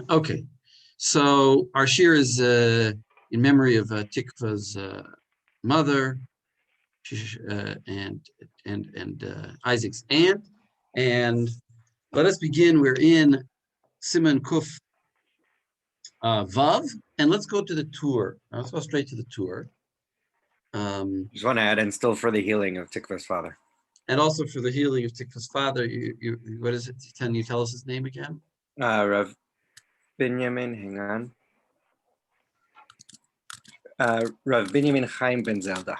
Okay, so our shir is in memory of Tikva's mother, and Isaac's aunt. And let us begin. We're in Siman Kuf Vav, and let's go to the tour. Let's go straight to the tour. Just want to add, and still for the healing of Tikva's father. And also for the healing of Tikva's father. What is it? Can you tell us his name again? Rav Binyamin, hang on. Rav Binyamin Chaim ben Zelda.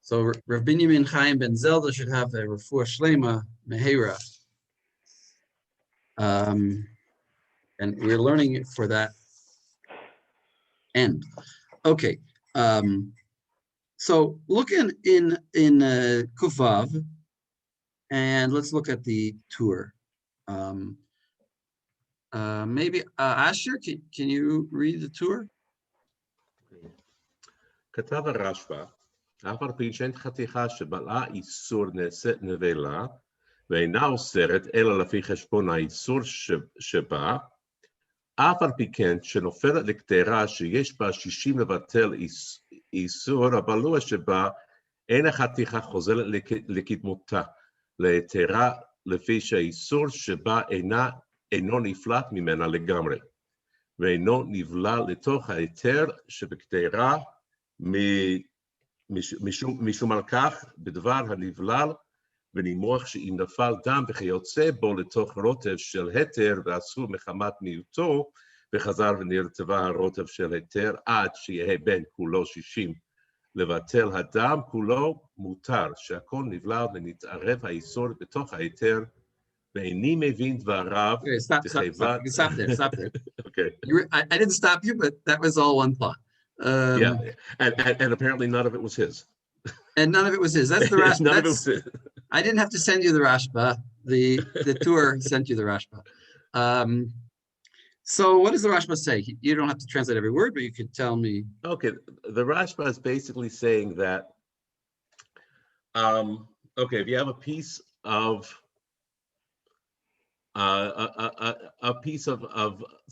So Rav Binyamin Chaim ben Zelda should have a refuah shlema mehera. And we're learning it for that end. Okay. So look in Kufav, and let's look at the tour. Maybe Asher, can you read the tour? כתב הרשב"א, אף על פי שאין חתיכה שבלעה איסור נעשית נבלה, ואינה אוסרת אלא לפי חשבון האיסור שבה, אף על פי כן שנופלת לקטרה שיש בה 60 לבטל איסור, הבלוע שבה אין החתיכה חוזרת לקדמותה, להתרה לפי שהאיסור שבה אינו נפלט ממנה לגמרי, ואינו נבלע לתוך ההיתר שבקטרה, משום על כך בדבר הנבלל ונימוח שאם נפל דם וכיוצא בו לתוך רוטב של היתר ואסור מחמת מיעוטו וחזר ונרטבה הרוטב של היתר עד שיהיה בין כולו 60 לבטל הדם כולו מותר שהכל נבלל ונתערב האיסור בתוך ההיתר ואיני מבין דבריו. Okay, stop there. Okay. I didn't stop you, but that was all one thought. Yeah, and apparently none of it was his. And none of it was his. That's the Rashba. None of it was his. I didn't have to send you the Rashba. The tour sent you the Rashba. So what does the Rashba say? You don't have to translate every word, but you could tell me. Okay, the Rashba is basically saying that, okay, if you have a piece of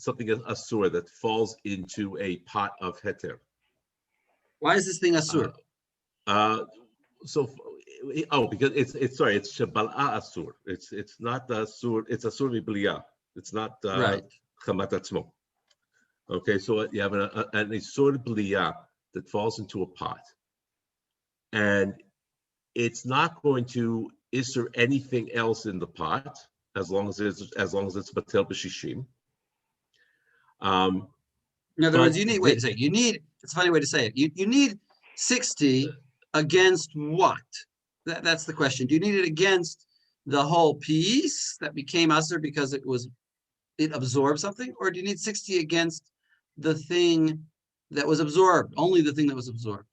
something asur that falls into a pot of heter. Why is this thing asur? Because it's shabala asur. It's not asur. It's asur v'bliya. It's not right. Chamat atzmo. Okay, so you have an asur bliya that falls into a pot, and it's not going to isur anything else in the pot. As long as it's batel b'shishim. In other words, you need. Wait a second. You need. It's a funny way to say it. You need 60 against what? That's the question. Do you need it against the whole piece that became usher because it absorbed something, or do you need 60 against the thing that was absorbed? Only the thing that was absorbed.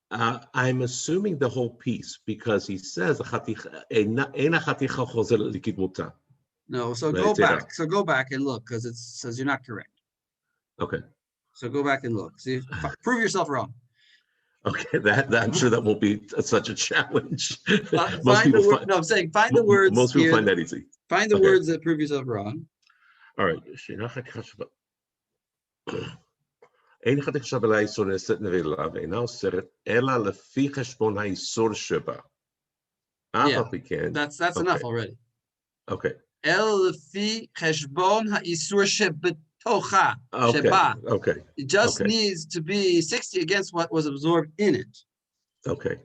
I'm assuming the whole piece because he says no, so go back. So go back and look because it says you're not correct. Okay. So go back and look. See, prove yourself wrong. Okay, that I'm sure that won't be such a challenge. Find the words. Most people find that easy. Find the words that prove yourself wrong. All right. אין חתיכה שבלה איסור נעשית נבלה ואינה אוסרת אלא לפי חשבון האיסור שבה. That's enough already. Okay. אלא לפי חשבון האיסור שבתוכה. שבה. Okay. It just needs to be 60 against what was absorbed in it. Okay.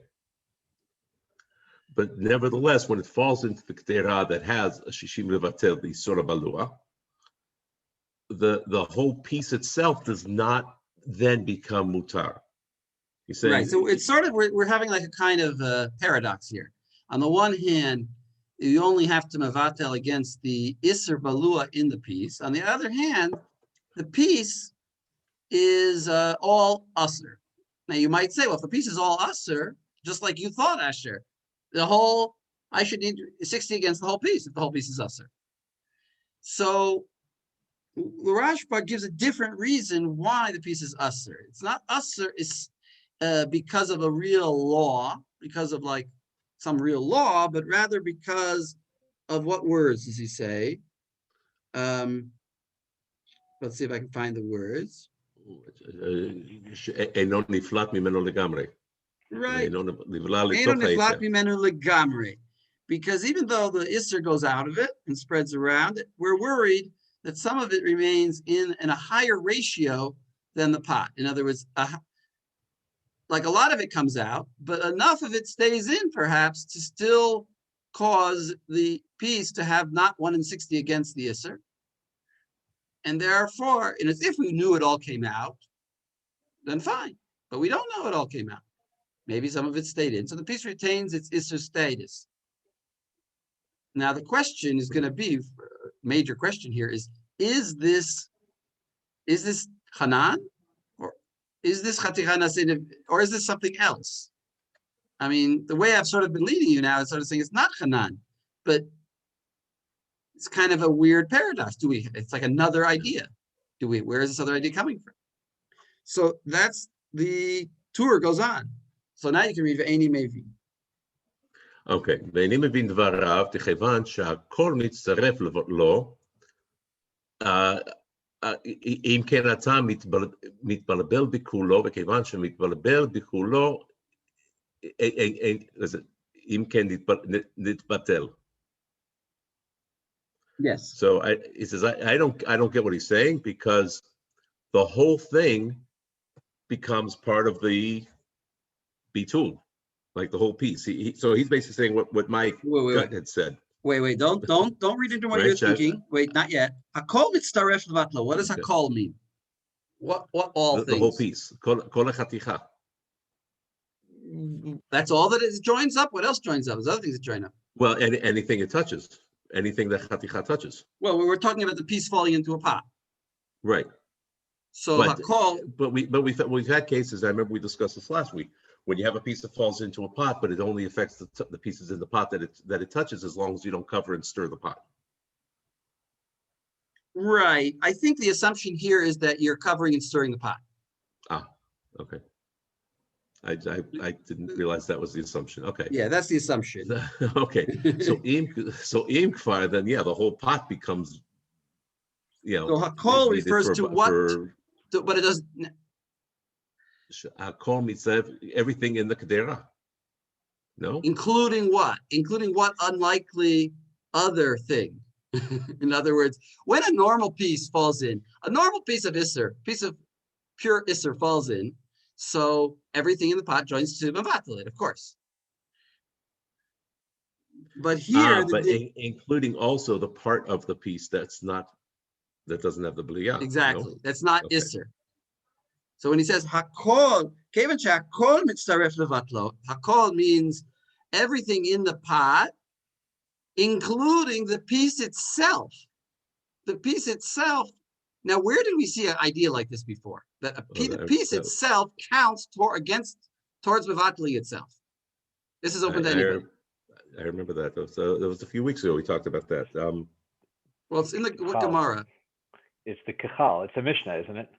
But nevertheless, when it falls into the ketera that has a shishim levatel, the isur balua, the whole piece itself does not then become mutar. He's saying, right. So it's sort of we're having like a kind of paradox here. On the one hand, you only have to mevatel against the isser balua in the piece. On the other hand, the piece is all usser. Now you might say, well, if the piece is all usser, just like you thought, Asher, I should need 60 against the whole piece if the whole piece is usser. So the Rashba gives a different reason why the piece is usser. It's not usser, it's because of a real law, because of like some real law, but rather because of what words does he say? Let's see if I can find the words. אינו נפלט ממנו לגמרי. Right. אינו נבלע Eino לתוך niflat היצר. mimenu legamri. Because even though the Isser goes out of it and spreads around it, we're worried that some of it remains in a higher ratio than the pot. In other words, like a lot of it comes out, but enough of it stays in perhaps to still cause the piece to have not 1 in 60 against the Isser. And therefore, and if we knew it all came out, then fine. But we don't know it all came out. Maybe some of it stayed in. So the piece retains its Isser status. Now the question is going to be, major question here is this Hanan? Or is this Chaticha Nasein, or is this something else? I mean, the way I've sort of been leading you now is sort of saying it's not Hanan, but it's kind of a weird paradox. It's like another idea. Where is this other idea coming from? So that's the tour goes on. So now you can read Ve'eni Mevi. אוקיי, ואיני מבין דבריו, תכיוון שהכל מצטרף לו, אם כן אתה מתבלבל בכולו, וכיוון שמתבלבל בכולו, אם כן נתבטל. Yes. So he says, I don't get what he's saying, because the whole thing becomes part of the bitul. Like the whole piece. So he's basically saying what Mike gut had said. Wait. Don't read into what Right, you're thinking. Wait, not yet. Hakol mitzaref levatlo. What does hakol mean? What all things? The whole piece. Kol hachaticha. That's all that it joins up? What else joins up? There's other things that join up. Well, anything it touches. Anything that chaticha touches. Well, we were talking about the piece falling into a pot. Right. So hakol. But we've had cases, I remember we discussed this last week, when you have a piece that falls into a pot, but it only affects the pieces in the pot that it touches, as long as you don't cover and stir the pot. Right. I think the assumption here is that you're covering and stirring the pot. Ah, okay. I didn't realize that was the assumption. Okay. Yeah, that's the assumption. Okay. So im kfar, then yeah, the whole pot becomes, So hakol refers to what? But it doesn't. Everything in the kedera. No? Including what? Including what unlikely other thing? In other words, when a normal piece falls in, a normal piece of piece of pure Isser falls in, so everything in the pot joins to Mavatal it, of course. But here, including also the part of the piece that doesn't have the bliyah. Exactly. No? That's not okay. Isser. So when he says hakol, kevan shakol mitzaref levatlo, hakol means everything in the pot, including the piece itself. The piece itself. Now, where did we see an idea like this before? That the piece itself counts towards mevatli itself. This is open to anybody. I remember that. That was a few weeks ago. We talked about that. Well, it's in the Gemara. It's the Kachal. It's a Mishnah, isn't it?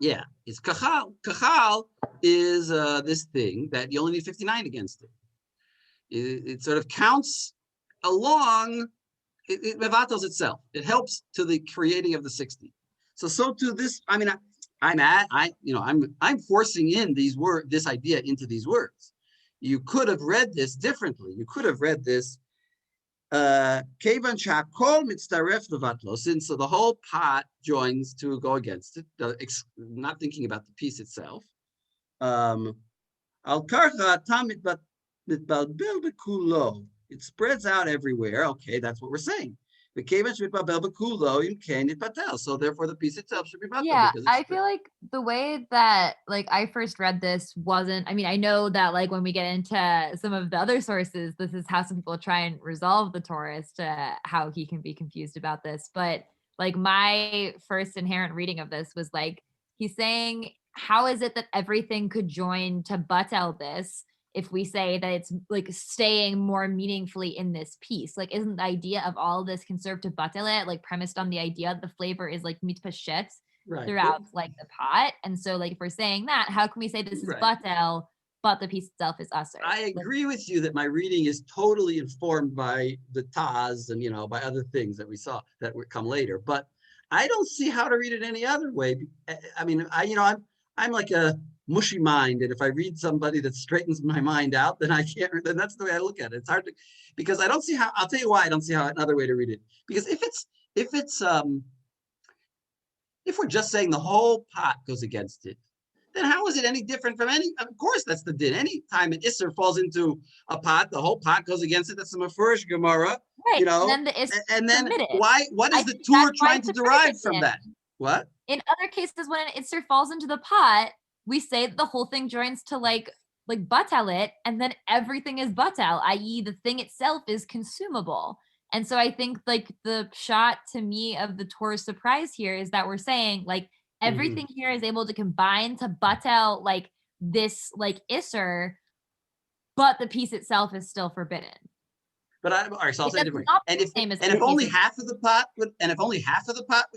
Yeah, it's Kachal. Kachal is this thing that you only need 59 against it. It sort of counts along, it mevatels itself. It helps to the creating of the 60. So to this, I mean, I'm forcing in this idea into these words. You could have read this differently. You could have read this Kevan shakol mitzaref levatlo, since the whole pot joins to go against it, not thinking about the piece itself. Al karcha tam mitbalbel bekulo. It spreads out everywhere. Okay, that's what we're saying. So therefore the piece itself should be batal. Yeah, I feel like the way that I first read this wasn't, I mean, I know that when we get into some of the other sources, this is how some people try and resolve the Torah as to how he can be confused about this. But my first inherent reading of this was he's saying, how is it that everything could join to batel this if we say that it's staying more meaningfully in this piece? Isn't the idea of all of this conserved to batel it, premised on the idea that the flavor is mitpashet throughout the pot? And so if we're saying that, how can we say this is batel but the piece itself is usher. I agree with you that my reading is totally informed by the Taz and, by other things that we saw that would come later. But I don't see how to read it any other way. I mean, I'm like a mushy mind, and if I read somebody that straightens my mind out, then I can't. Then that's the way I look at it. It's hard to, because I don't see how. I'll tell you why I don't see how another way to read it. Because if we're just saying the whole pot goes against it, then how is it any different from any? Of course, that's the din. Any time an Isser falls into a pot, the whole pot goes against it. That's the Mefurish Gemara. Right. And then the Isser and then permitted. what I is the think Torah that's why trying it's to a derive predicate from din. that? What? In other cases, when an Isser falls into the pot, we say that the whole thing joins to like batal it, and then everything is batal, i.e. the thing itself is consumable. And so I think like the shot to me of the Torah's surprise here is that we're saying like everything here is able to combine to batal like this like Isser, but the piece itself is still forbidden. But all right, so I'll say it differently. not And the if same as and other if only pieces. half of the pot would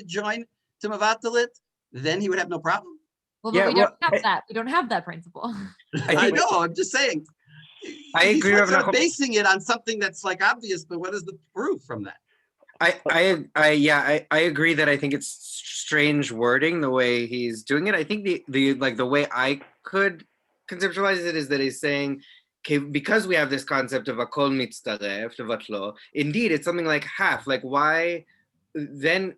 join to Mavatalit, then he would have no problem. Well, Yeah, but we don't well, have that. We don't have that principle. I know. I'm just saying. I He's agree, Rav sort of Nachum. basing it on something that's like obvious, but what is the proof from that? I agree that I think it's strange wording the way he's doing it. I think the way I could conceptualize it is that he's saying, okay, because we have this concept of a kol mitzaref to vatlo, indeed it's something like half. Like why then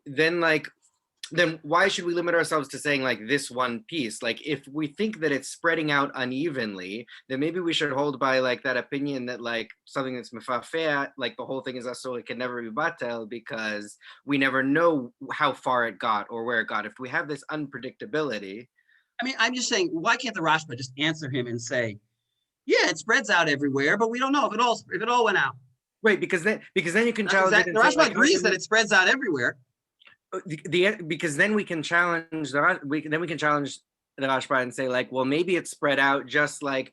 why should we limit ourselves to saying like this one piece? Like if we think that it's spreading out unevenly, then maybe we should hold by like that opinion that like something that's mefafea, like the whole thing is asur, it can never be batel because we never know how far it got or where it got. If we have this unpredictability. I mean, I'm just saying, why can't the Rashba just answer him and say, yeah, it spreads out everywhere, but we don't know if it all went out. Right, because then you can challenge it. The Rashba agrees that it spreads out everywhere. Because then we can challenge the Rashba and say like, well, maybe it's spread out just like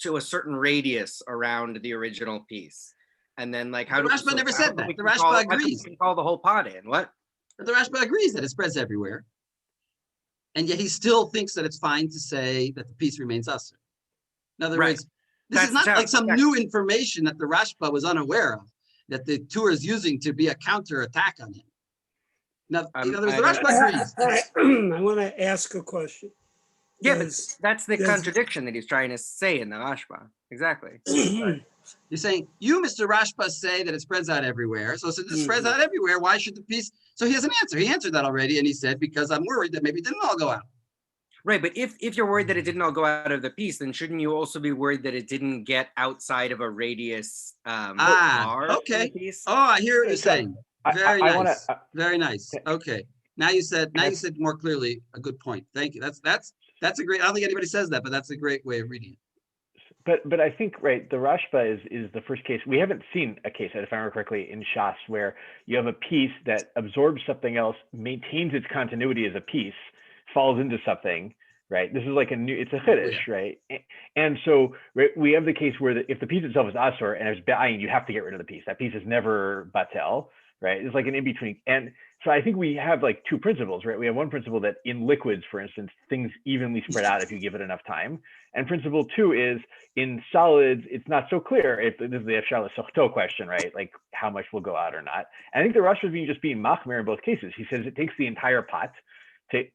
to a certain radius around the original piece, and then like how the Rashba never said that. The Rashba agrees. We can call the whole pot in what? The Rashba agrees that it spreads everywhere, and yet he still thinks that it's fine to say that the piece remains usher. In other words, this is not like some new information that the Rashba was unaware of, that the Torah is using to be a counterattack on him. Now, in other words, the Rashba agrees. I want to ask a question. Yeah, but that's the contradiction that he's trying to say in the Rashba. Exactly. You're saying, you, Mr. Rashba, say that it spreads out everywhere. So since it spreads out everywhere, why should the piece? So he has an answer. He answered that already, and he said, because I'm worried that maybe it didn't all go out. Right, but if you're worried that it didn't all go out of the piece, then shouldn't you also be worried that it didn't get outside of a radius? Okay. Piece? Oh, I hear what you're saying. Very nice. Very nice. Okay. Now you said more clearly a good point. Thank you. That's a great. I don't think anybody says that, but that's a great way of reading it. But I think right, the Rashba is the first case. We haven't seen a case, if I remember correctly, in Shas where you have a piece that absorbs something else, maintains its continuity as a piece, falls into something, right? This is like it's a chiddush, right? And so we have the case where if the piece itself is asur and there's ba'ayin, you have to get rid of the piece. That piece is never batel, right? It's like an in-between. And so I think we have like two principles, right? We have one principle that in liquids, for instance, things evenly spread out if you give it enough time. And principle two is in solids, it's not so clear. If this is the Efshar L'Sochto question, right? Like how much will go out or not. And I think the Rosh is just being machmir in both cases. He says it takes the entire pot to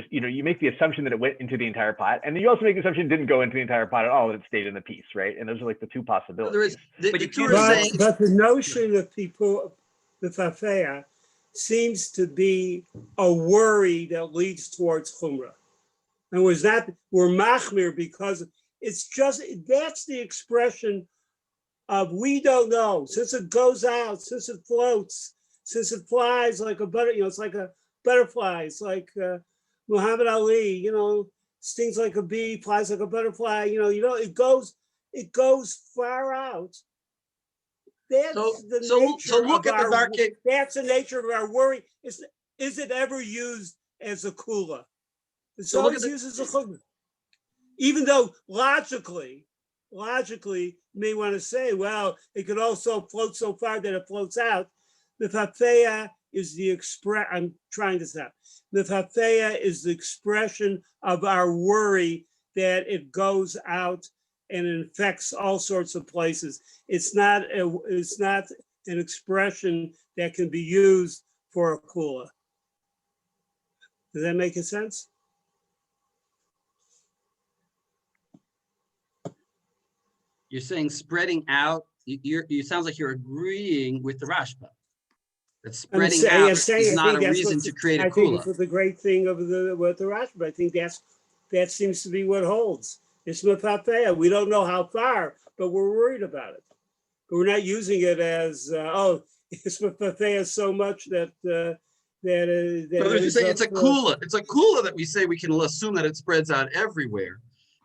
you make the assumption that it went into the entire pot, and then you also make the assumption it didn't go into the entire pot at all, that it stayed in the piece, right? And those are like the two possibilities. But the notion of people, the Fafea, seems to be a worry that leads towards chumrah. And was that we're machmir because it's just, that's the expression of we don't know. Since it goes out, since it floats, since it flies like a it's like a butterfly. It's like Muhammad Ali, stings like a bee, flies like a butterfly. It goes far out. That's the nature of our worry. Is it ever used as a kula? It's always used as a chugma. Even though logically, you may want to say, well, it could also float so far that it floats out. The Fafea is the I'm trying to stop. The Fafea is the expression of our worry that it goes out and it affects all sorts of places. It's not an expression that can be used for a kula. Does that make sense? You're saying spreading out. You sounds like you're agreeing with the Rashba. That spreading out is not a reason to create a I think kula. it's the great thing of the Rashba. I think that seems to be what holds. It's mefafea. We don't know how far, but we're worried about it. But we're not using it as it's mefafea so much that You're saying it's a kula. It's a kula that we say we can assume that it spreads out everywhere,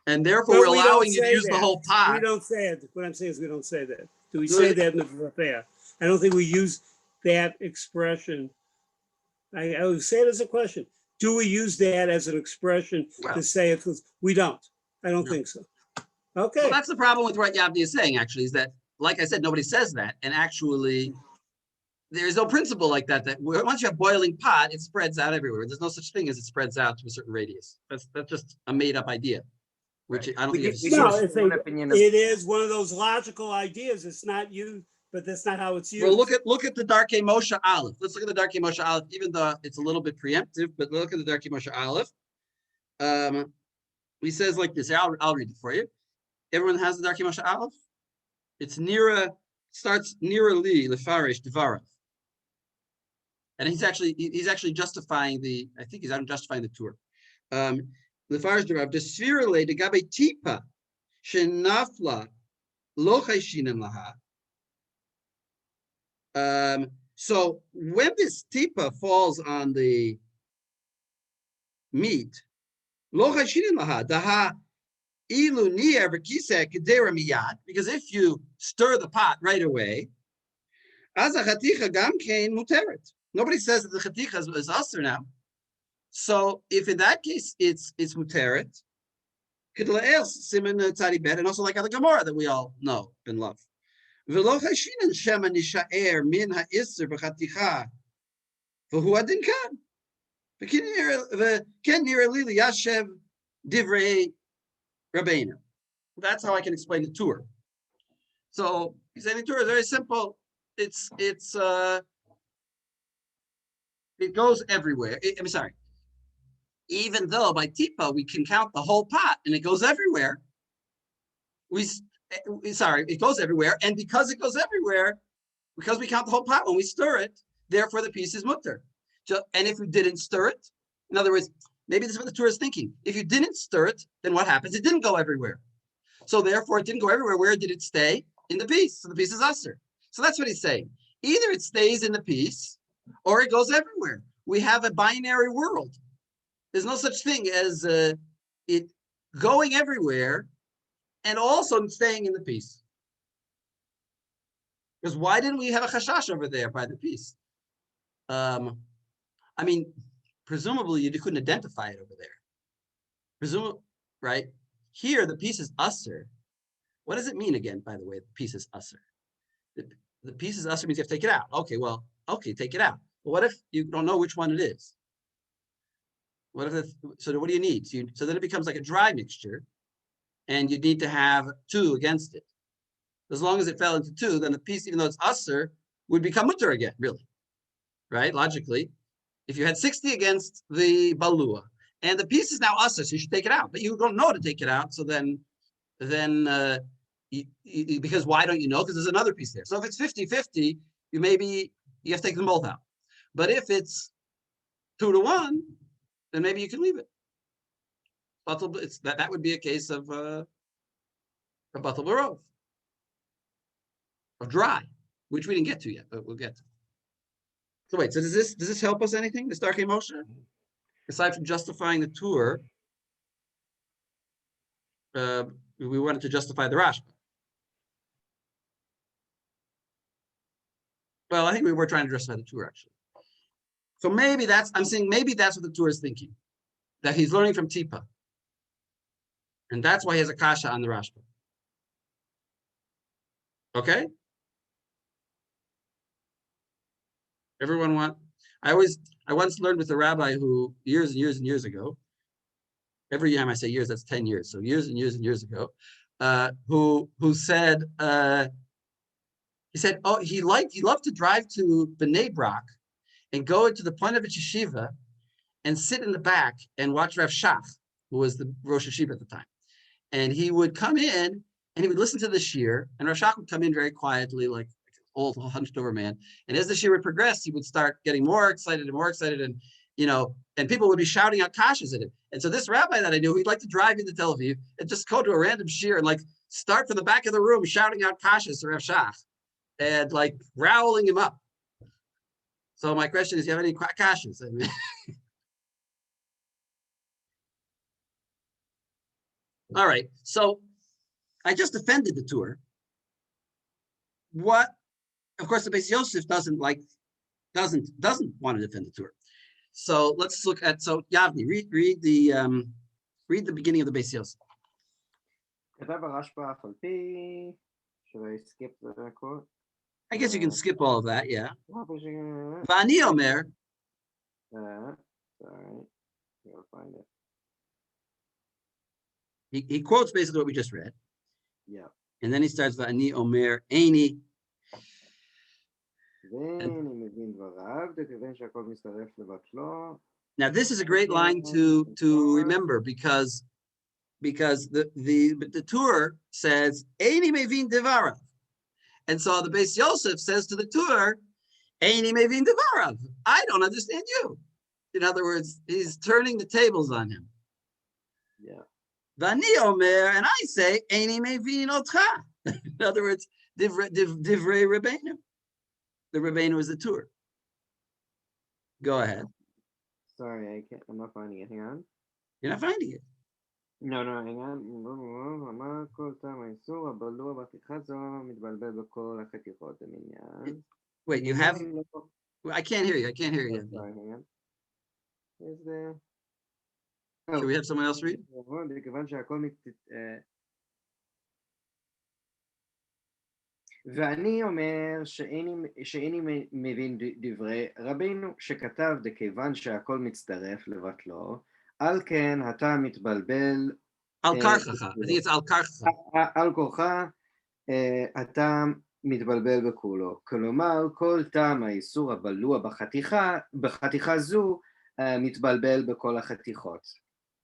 and therefore we're allowing you to use the whole pot. We don't say it. What I'm saying is we don't say that. Do we say that in the mefafea? I don't think we use that expression. I would say it as a question. Do we use that as an expression to say it? We don't. I don't think so. Okay. Well, that's the problem with what Yavdi is saying, actually, is that, like I said, nobody says that. And actually, there's no principle like that, that once you have boiling pot, it spreads out everywhere. There's no such thing as it spreads out to a certain radius. That's just a made up idea, which I don't think it's it is one of those logical ideas. It's not used, but that's not how it's used. Well, look at the Darkei Moshe Aleph. Let's look at the Darkei Moshe Aleph, even though it's a little bit preemptive, but look at the Darkei Moshe Aleph. He says like this. I'll read it for you. Everyone has the Darkei Moshe Aleph? It's starts Nira Li Lefarish Devarav. And he's actually justifying I think he's justifying the tour. Lefarish Devarav, Desvirale de Gabe Tipa, Shenafla, Lochaishinen Laha. So when this tipa falls on the meat, because if you stir the pot right away, nobody says that the chaticha is aser now. So if in that case it's muteret, Siman tzadi bet, and also like the Gemara that we all know and love. ולא חשינן שמא נשאר מן העשר בחתיכה, והוא הדין כאן. וכן נראה לי ליישב דברי רבינו. That's how I can explain the tour. So he's saying the tour is very simple. It goes everywhere. I'm sorry. Even though by tipa we can count the whole pot and it goes everywhere, it goes everywhere, and because it goes everywhere, because we count the whole pot when we stir it, therefore the piece is mutter. And if you didn't stir it, in other words, maybe this is what the Torah is thinking. If you didn't stir it, then what happens? It didn't go everywhere. So therefore, it didn't go everywhere. Where did it stay? In the piece. So the piece is usher. So that's what he's saying. Either it stays in the piece, or it goes everywhere. We have a binary world. There's no such thing as it going everywhere and also staying in the piece. Because why didn't we have a chashash over there by the piece? I mean, presumably you couldn't identify it over there. Presumably, right? Here, the piece is usher. What does it mean again, by the way, the piece is usher? The piece is usher means you have to take it out. Okay, take it out. But what if you don't know which one it is? So what do you need? So then it becomes like a dry mixture, and you need to have 2 against it. As long as it fell into 2, then the piece, even though it's usher, would become mutter again, really. Right? Logically, if you had 60 against the balua, and the piece is now usher, so you should take it out, but you don't know to take it out, so then because why don't you know? Because there's another piece there. So if it's 50-50, you have to take them both out. But if it's 2-1, then maybe you can leave it. That would be a case of a batal barov, of dry, which we didn't get to yet, but we'll get to. So wait, so does this help us anything? This Darkei Moshe, aside from justifying the tour, we wanted to justify the Rashba. Well, I think we were trying to justify the tour actually. So maybe I'm saying maybe that's what the tour is thinking, that he's learning from Tipa. And that's why he has a kasha on the Rashba. Okay? Everyone want? I once learned with a rabbi who years and years and years ago, every time I say years, that's 10 years. So years and years and years ago, who said he said, oh, he loved to drive to Bnei Brak and go into the point of a yeshiva and sit in the back and watch Rav Shach, who was the Rosh Yeshiva at the time. And he would come in and he would listen to the shir, and Rav Shach would come in very quietly, like an old hunched over man. And as the shir would progress, he would start getting more excited, and and people would be shouting out kashas at him. And so this rabbi that I knew, he'd like to drive into Tel Aviv and just go to a random shir and like start from the back of the room shouting out kashas to Rav Shach and like growling him up. So my question is, do you have any kashas? I mean, all right. So I just defended the tour. What? Of course, the Beis Yosef doesn't want to defend the tour. So let's look at Yavni. Read the beginning of the Beis Yosef. I guess you can skip all of that. Yeah. Vani Omer. Sorry, I'll find it. He quotes basically what we just read. Yeah. And then he starts Vani Omer Eini. Now this is a great line to remember because the tour says Eini Mevin Devarav. And so the Beis Yosef says to the tour, Eini Mevin Devarav. I don't understand you. In other words, he's turning the tables on him. Yeah. Vani Omer, and I say, Eini Mevin Otcha. In other words, Divrei Rabbeinu. The Rabbeinu is the tour. Go ahead. Sorry, I'm not finding it. Hang on. You're not finding it. No, hang on. Wait, you have? I can't hear you. Sorry, hang on. Is there? Should we have someone else read? ואני אומר שאיני מבין דברי רבינו שכתב דכיוון שהכל מצטרף לבטלו, על כן אתה מתבלבל על כרכך, I think it's על כרכך. על כורחה אתה מתבלבל בכולו. כלומר, כל טעם האיסור הבלוע בחתיכה זו מתבלבל בכל החתיכות.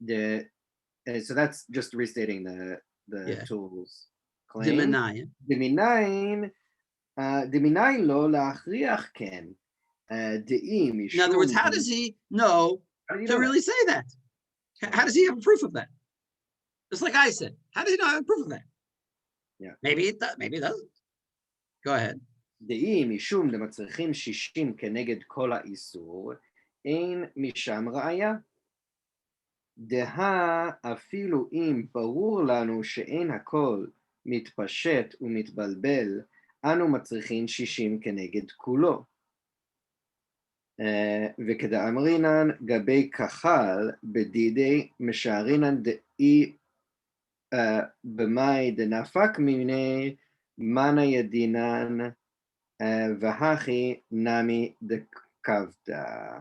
So that's just restating the tools. דמניין לא להכריח כן. In other words, how does he know to really say that? How does he have proof of that? Just like I said, how does he know I have proof of that? Yeah. Maybe it does, maybe it doesn't. Go ahead. דאי משום דמצריכים 60 כנגד כל האיסור, אין משם ראיה. דהה אפילו אם ברור לנו שאין הכל מתפשט ומתבלבל, אנו מצריכים 60 כנגד כולו. וכדאמרינן גבי כחל בדידי משערינן דאי במאי דנפק מיני מנה ידינן והכי נמי דקבדה.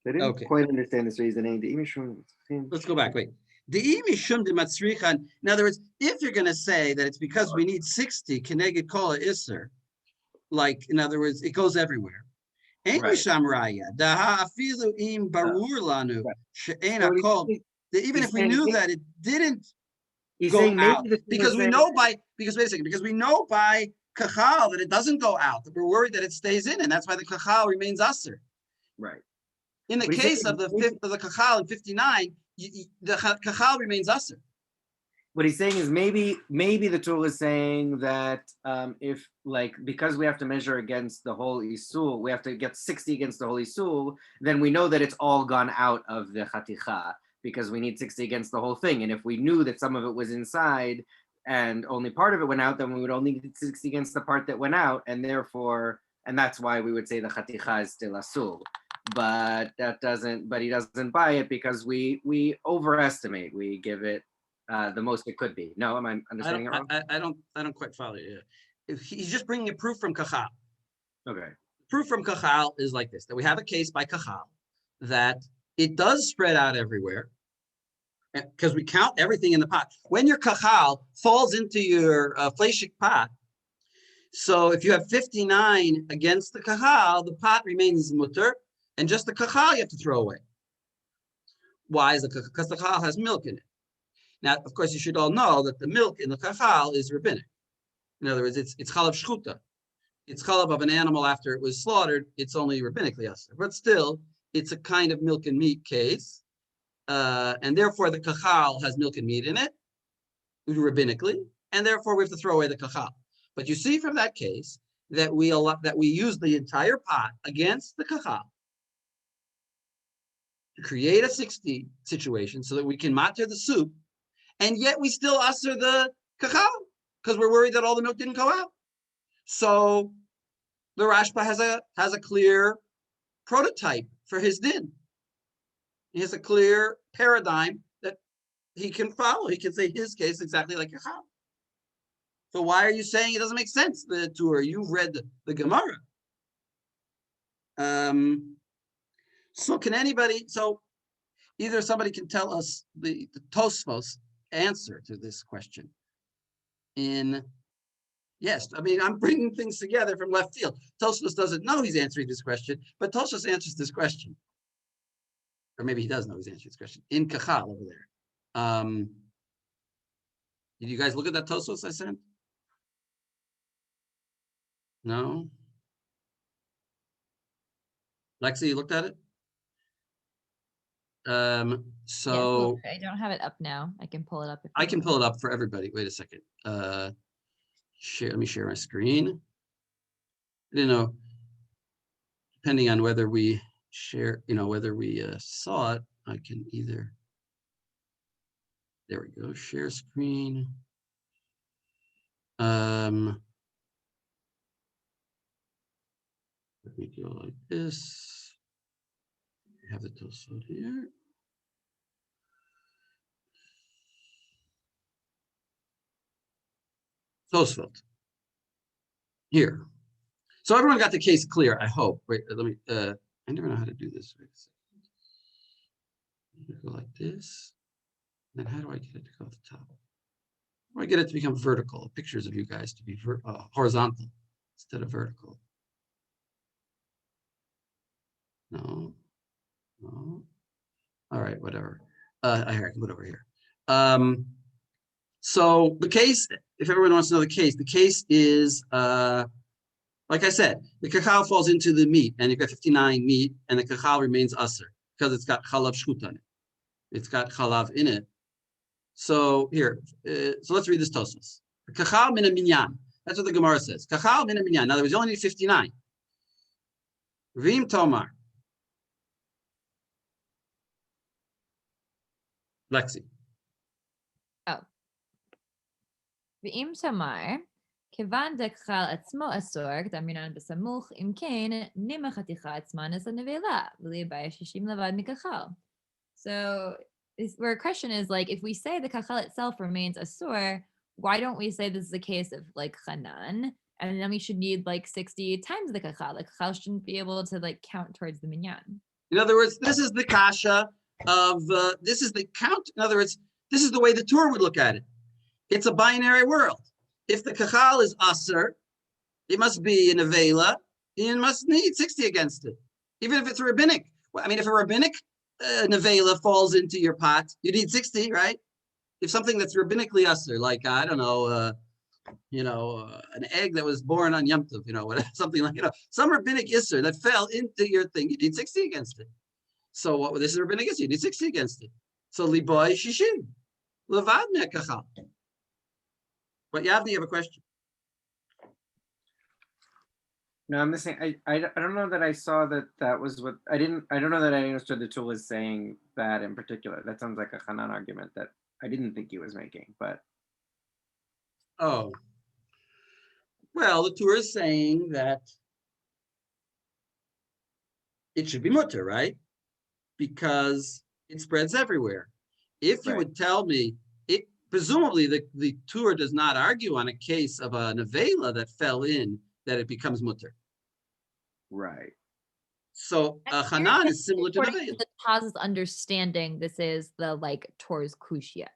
I didn't quite understand this reasoning. Let's go back. Wait. In other words, if you're going to say that it's because we need 60 keneged kol isser, like in other words, it goes everywhere. Even if we knew that it didn't go out, because we know by kachal that it doesn't go out, that we're worried that it stays in, and that's why the kachal remains usser. Right. In the case of the kachal in 59, the kachal remains usser. What he's saying is maybe the tool is saying that if because we have to measure against the whole isul, we have to get 60 against the whole isul, then we know that it's all gone out of the chaticha because we need 60 against the whole thing. And if we knew that some of it was inside and only part of it went out, then we would only need 60 against the part that went out, and that's why we would say the chaticha is still asul. But he doesn't buy it because we overestimate. We give it the most it could be. No, am I understanding it wrong? I don't quite follow you. He's just bringing a proof from kachal. Okay. Proof from kachal is like this: that we have a case by kachal that it does spread out everywhere, because we count everything in the pot. When your kachal falls into your fleshik pot, so if you have 59 against the kachal, the pot remains mutter, and just the kachal you have to throw away. Why is it? Because the kachal has milk in it. Now, of course, you should all know that the milk in the kachal is rabbinic. In other words, it's chalav shchuta. It's chalav of an animal after it was slaughtered. It's only rabbinically asur, but still, it's a kind of milk and meat case, and therefore the kachal has milk and meat in it, rabbinically, and therefore we have to throw away the kachal. But you see from that case that we use the entire pot against the kachal to create a 60 situation so that we can matter the soup, and yet we still asur the kachal because we're worried that all the milk didn't go out. So the Rashba has a clear prototype for his din. He has a clear paradigm that he can follow. He can say his case exactly like your Chal. So why are you saying it doesn't make sense, the Torah? You've read the Gemara. So can anybody, so either somebody can tell us the Tosfos answer to this question. Yes, I mean, I'm bringing things together from left field. Tosfos doesn't know he's answering this question, but Tosfos answers this question. Or maybe he does know he's answering this question. In Kachal over there. Did you guys look at that Tosfos I sent? No? Lexi, you looked at it? So I don't have it up now. I can pull it up. I can pull it up for everybody. Wait a second. Let me share my screen. I didn't know, depending on whether we share, whether we saw it, I can either, there we go, share screen. Let me go like this. We have the Tosfot here. Tosfot. Here. So everyone got the case clear, I hope. Wait, let me, I never know how to do this. Wait a second. Go like this. Then how do I get it to go at the top? How do I get it to become vertical? Pictures of you guys to be horizontal instead of vertical. No. All right, whatever. I can put it over here. So the case, if everyone wants to know the case is, like I said, the kachal falls into the meat, and you've got 59 meat, and the kachal remains asur because it's got chalav shchut on it. It's got chalav in it. So here, so let's read this Tosfos. Kachal min minyan. That's what the Gemara says. Kachal min minyan. In other words, you only need 59. Vim tomar. Lexi. ואם תאמר, כיוון דקחל עצמו אסור, דמינן בסמוך, אם כן, נימה חתיכה עצמה נעשה נבלה, בלי בעיה 60 לבד מכחל. So, where a question is like, if we say the kachal itself remains asur, why don't we say this is a case of like chanan, and then we should need like 60 times the kachal? The kachal shouldn't be able to like count towards the minyan. In other words, this is the kasha of, this is the count. In other words, this is the way the Torah would look at it. It's a binary world. If the kachal is asur, it must be an avela, and must need 60 against it, even if it's rabbinic. I mean, if a rabbinic nevela falls into your pot, you need 60, right? If something that's rabbinically asur, like I don't know, an egg that was born on Yom Tov, whatever, something like some rabbinic isser that fell into your thing, you need 60 against it. So what? This is rabbinic isser, you need 60 against it. So liboy shishim, levad me'kachal. But Yavni, you have a question? No, I'm missing. I don't know that I saw that was what I don't know that I understood the tool was saying that in particular. That sounds like a Hanan argument that I didn't think he was making, but. Oh. Well, the Torah is saying that it should be mutter, right? Because it spreads everywhere. If you would tell me, presumably the Torah does not argue on a case of a nevela that fell in, that it becomes mutter. Right. So I'm Hanan curious, is similar to according to Neveil. the Taz's understanding, this is the like Torah's Kushya,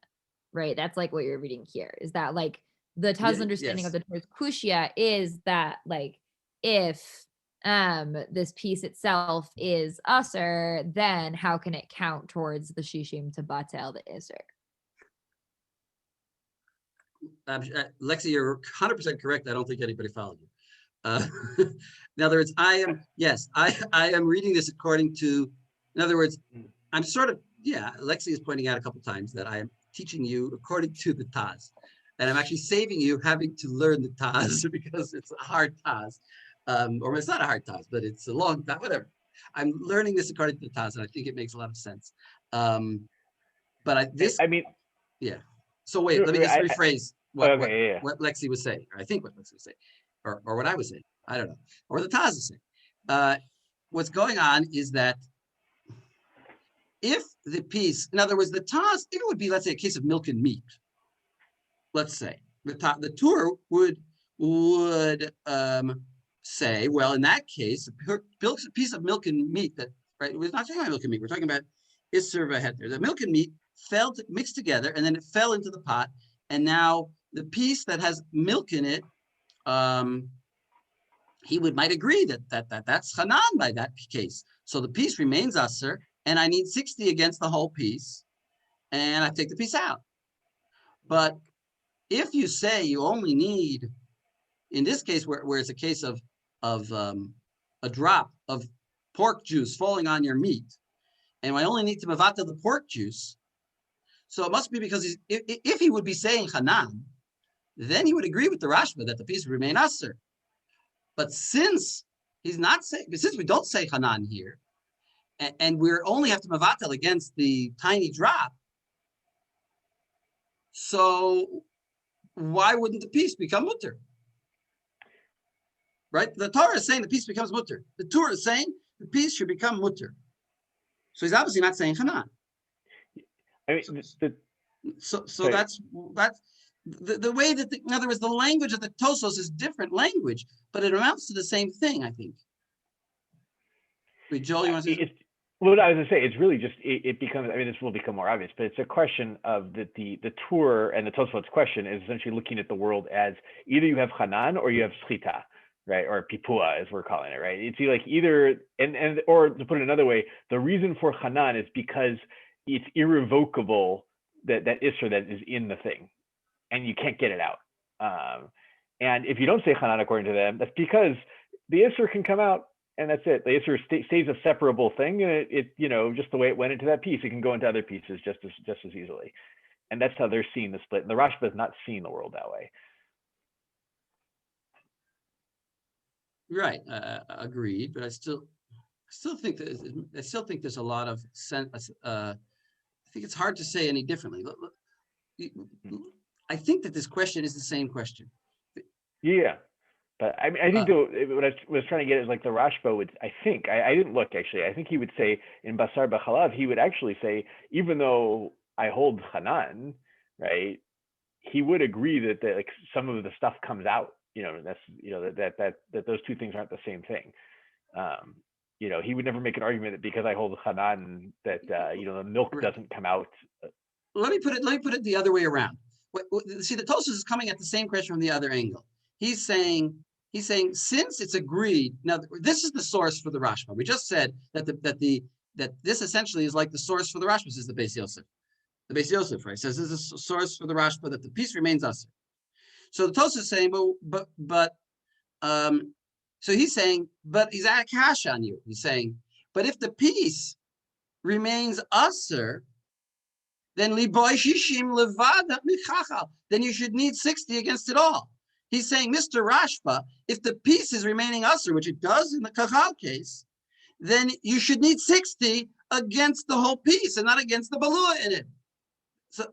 right? That's like what you're reading here. Is that like the Taz's understanding of Yes. the Torah's Kushya is that like if this piece itself is usher, then how can it count towards the shishim to batel the iser? Lexi, you're 100% correct. I don't think anybody followed you. In other words, I am reading this according to, in other words, I'm sort of, Lexi is pointing out a couple times that I am teaching you according to the Taz. And I'm actually saving you having to learn the Taz because it's a hard Taz. Or it's not a hard Taz, but it's a long Taz, whatever. I'm learning this according to the Taz, and I think it makes a lot of sense. But yeah. So wait, let me just rephrase what Lexi was saying, or I think what Lexi was saying, or what I was saying. I don't know, or the Taz is saying. What's going on is that if the piece, in other words, the Taz, if it would be, let's say, a case of milk and meat, let's say, the Torah would say, well, in that case, a piece of milk and meat that, right, we're not talking about milk and meat, we're talking about Isser v'heter. The milk and meat mixed together, and then it fell into the pot, and now the piece that has milk in it, he might agree that's Hanan by that case. So the piece remains Asser, and I need 60 against the whole piece, and I take the piece out. But if you say you only need, in this case where it's a case of a drop of pork juice falling on your meat, and I only need to mavata the pork juice, so it must be because if he would be saying Hanan, then he would agree with the Rashba that the piece would remain Asser. But since he's not saying, since we don't say Hanan here, and we're only have to mavatel against the tiny drop, so why wouldn't the piece become mutter? Right? The Torah is saying the piece becomes mutter. The Torah is saying the piece should become mutter. So he's obviously not saying Hanan. I mean, so that's the way that, in other words, the language of the Tosos is different language, but it amounts to the same thing, I think. Wait, Joel, you want to say? Well, I was going to say, it's really just, it becomes, I mean, this will become more obvious, but it's a question of the Tur and the Tosfot's question is essentially looking at the world as either you have Hanan or you have Schita, right? Or Pipua, as we're calling it, right? It's like either, or to put it another way, the reason for Hanan is because it's irrevocable that Isser that is in the thing, and you can't get it out. And if you don't say Hanan according to them, that's because the Isser can come out, and that's it. The Isser stays a separable thing, and it just the way it went into that piece, it can go into other pieces just as easily. And that's how they're seeing the split. And the Rashba is not seeing the world that way. Right, agreed. But I still think there's a lot of sense. I think it's hard to say any differently. I think that this question is the same question. Yeah. But I mean, I think what I was trying to get is like the Rashba would, I think, I didn't look actually, I think he would say in Basar B'Chalav, he would actually say, even though I hold Hanan, right, he would agree that like some of the stuff comes out, that's, that those two things aren't the same thing. He would never make an argument that because I hold Hanan that, the milk doesn't come out. Let me put it the other way around. See, the Tosfos is coming at the same question from the other angle. He's saying since it's agreed. Now, this is the source for the Rashba. We just said that that this essentially is like the source for the Rashba, says the Beis Yosef. The Beis Yosef, right, says this is a source for the Rashba that the piece remains us. So the Tosfos is saying, so he's saying, but he's at cash on you. He's saying, but if the piece remains usher, then liboy shishim levada michachal, then you should need 60 against it all. He's saying, Mr. Rashba, if the piece is remaining usher, which it does in the kachal case, then you should need 60 against the whole piece and not against the balua in it.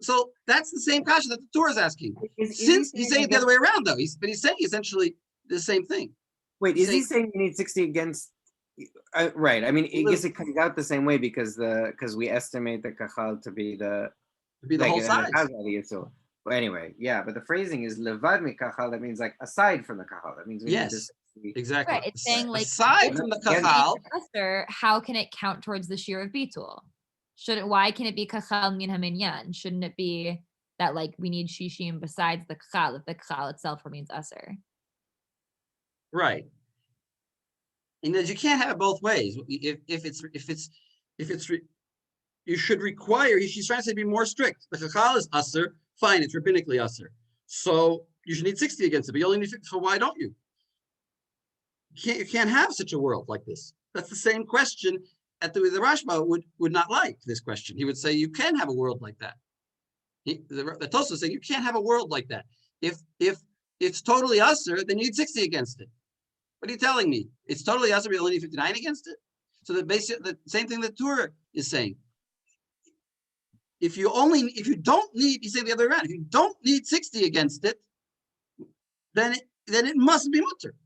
So that's the same kasha that the Torah is asking. Since he's saying it the other way around, though, but he's saying essentially the same thing. Wait, is he saying you need 60 against? Right. I mean, I guess it comes out the same way because we estimate the kachal to be the whole size. But anyway, yeah. But the phrasing is levad mikachal. That means like aside from the kachal. That means we need this Exactly. Right, it's saying like aside if from the it's kahal, usher, how can it count towards the shear of bitul? Why can it be kachal min haminyan? Shouldn't it be that like we need shishim besides the kachal if the kachal itself remains usher? right? And that you can't have it both ways. You should require. She's trying to say be more strict. The chachal is usher, fine, it's rabbinically usher. So you should need 60 against it, but you only need 50. So why don't you? You can't have such a world like this. That's the same question the Rashba would not like this question. He would say you can have a world like that. The Tosfos saying you can't have a world like that. If it's totally usher, then you need 60 against it. What are you telling me? It's totally usher, but you only need 59 against it. So the same thing that Torah is saying. If you don't need, you say the other way around, if you don't need 60 against it, then it must be mutter.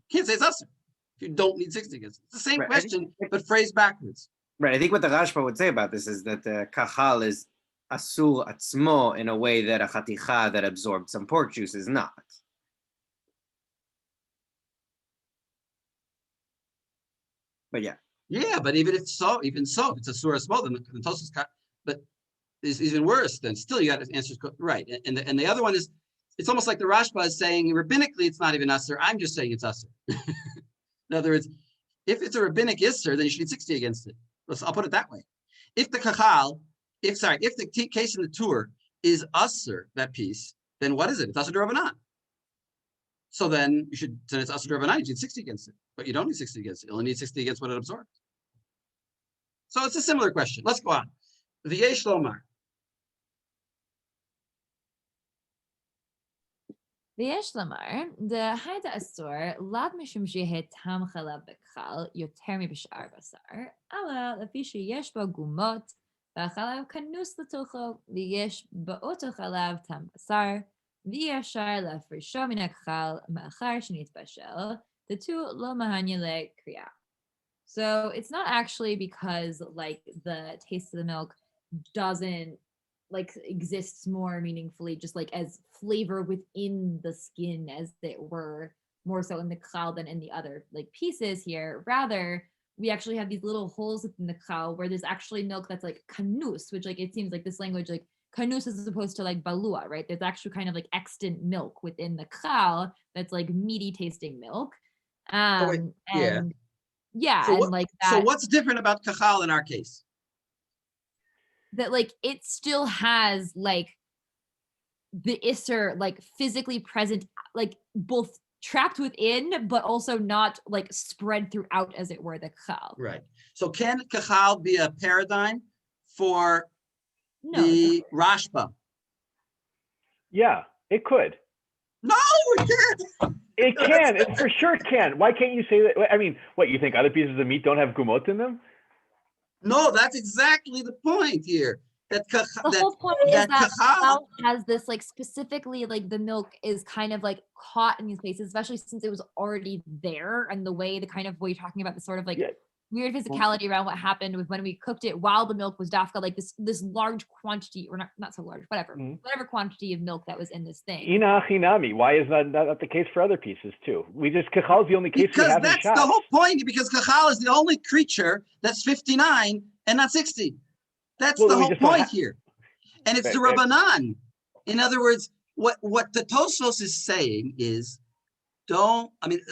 You can't say it's usher if you don't need 60 against it. It's the same question, but phrased backwards. Right. I think what the Rashba would say about this is that the kahal is asur atzmo in a way that a chaticha that absorbed some pork juice is not. But yeah. Yeah, but even so, if it's a surah small, then the Tosfos but is even worse. Then still you got to answer right. And the other one is, it's almost like the Rashba is saying rabbinically it's not even usher. I'm just saying it's usher. In other words, if it's a rabbinic isser, then you should need 60 against it. I'll put it that way. If the kachal, if the case in the tour is usser, that piece, then what is it? It's usser d'Rabbanan. So then it's usser d'Rabbanan. You need 60 against it, but you don't need 60 against it. You only need 60 against what it absorbed. So it's a similar question. Let's go on. V'yesh lomar. ויש לומר, דהיידה אסור, לאו משום שיהיה טעם חלב בכחל יותר מבשאר בשר, אלא לפי שיש בו גומות, והחלב כנוס לתוכו, ויש באותו חלב טעם בשר, ואי אפשר להפרישו מן הכחל מאחר שנתבשל, דתו לא מהניה לקריאה. So it's not actually because like the taste of the milk doesn't like exists more meaningfully just like as flavor within the skin as it were, more so in the khal than in the other like pieces here. Rather, we actually have these little holes within the khal where there's actually milk that's like kanus, which like it seems like this language like kanus as opposed to like balua, right? There's actually kind of like extant milk within the khal that's like meaty tasting milk. Yeah. And yeah, So and like that. So what's different about kachal in our case? That like it still has like the isser like physically present, like both trapped within, but also not like spread throughout, as it were, the kachal. Right. So can kachal be a paradigm for No, the Rashba? Yeah, it could. No, it can't. It can. It for sure can. Why can't you say that? I mean, what, you think other pieces of meat don't have gumot in them? No, that's exactly the point here. The whole point is that kachal has this like specifically like the milk is kind of like caught in these places, especially since it was already there, and the way the kind of what you're talking about, the sort of like weird physicality around what happened with when we cooked it while the milk was dafka, like this large quantity, or not so large, whatever quantity of milk that was in this thing. Ina hinami. Why is that not the case for other pieces too? Kachal is the only case we have in Shas. Because that's the whole point. Because kachal is the only creature that's 59 and not 60. That's the whole point here, and it's the Rabbanan. In other words, what the Tosfos is saying is,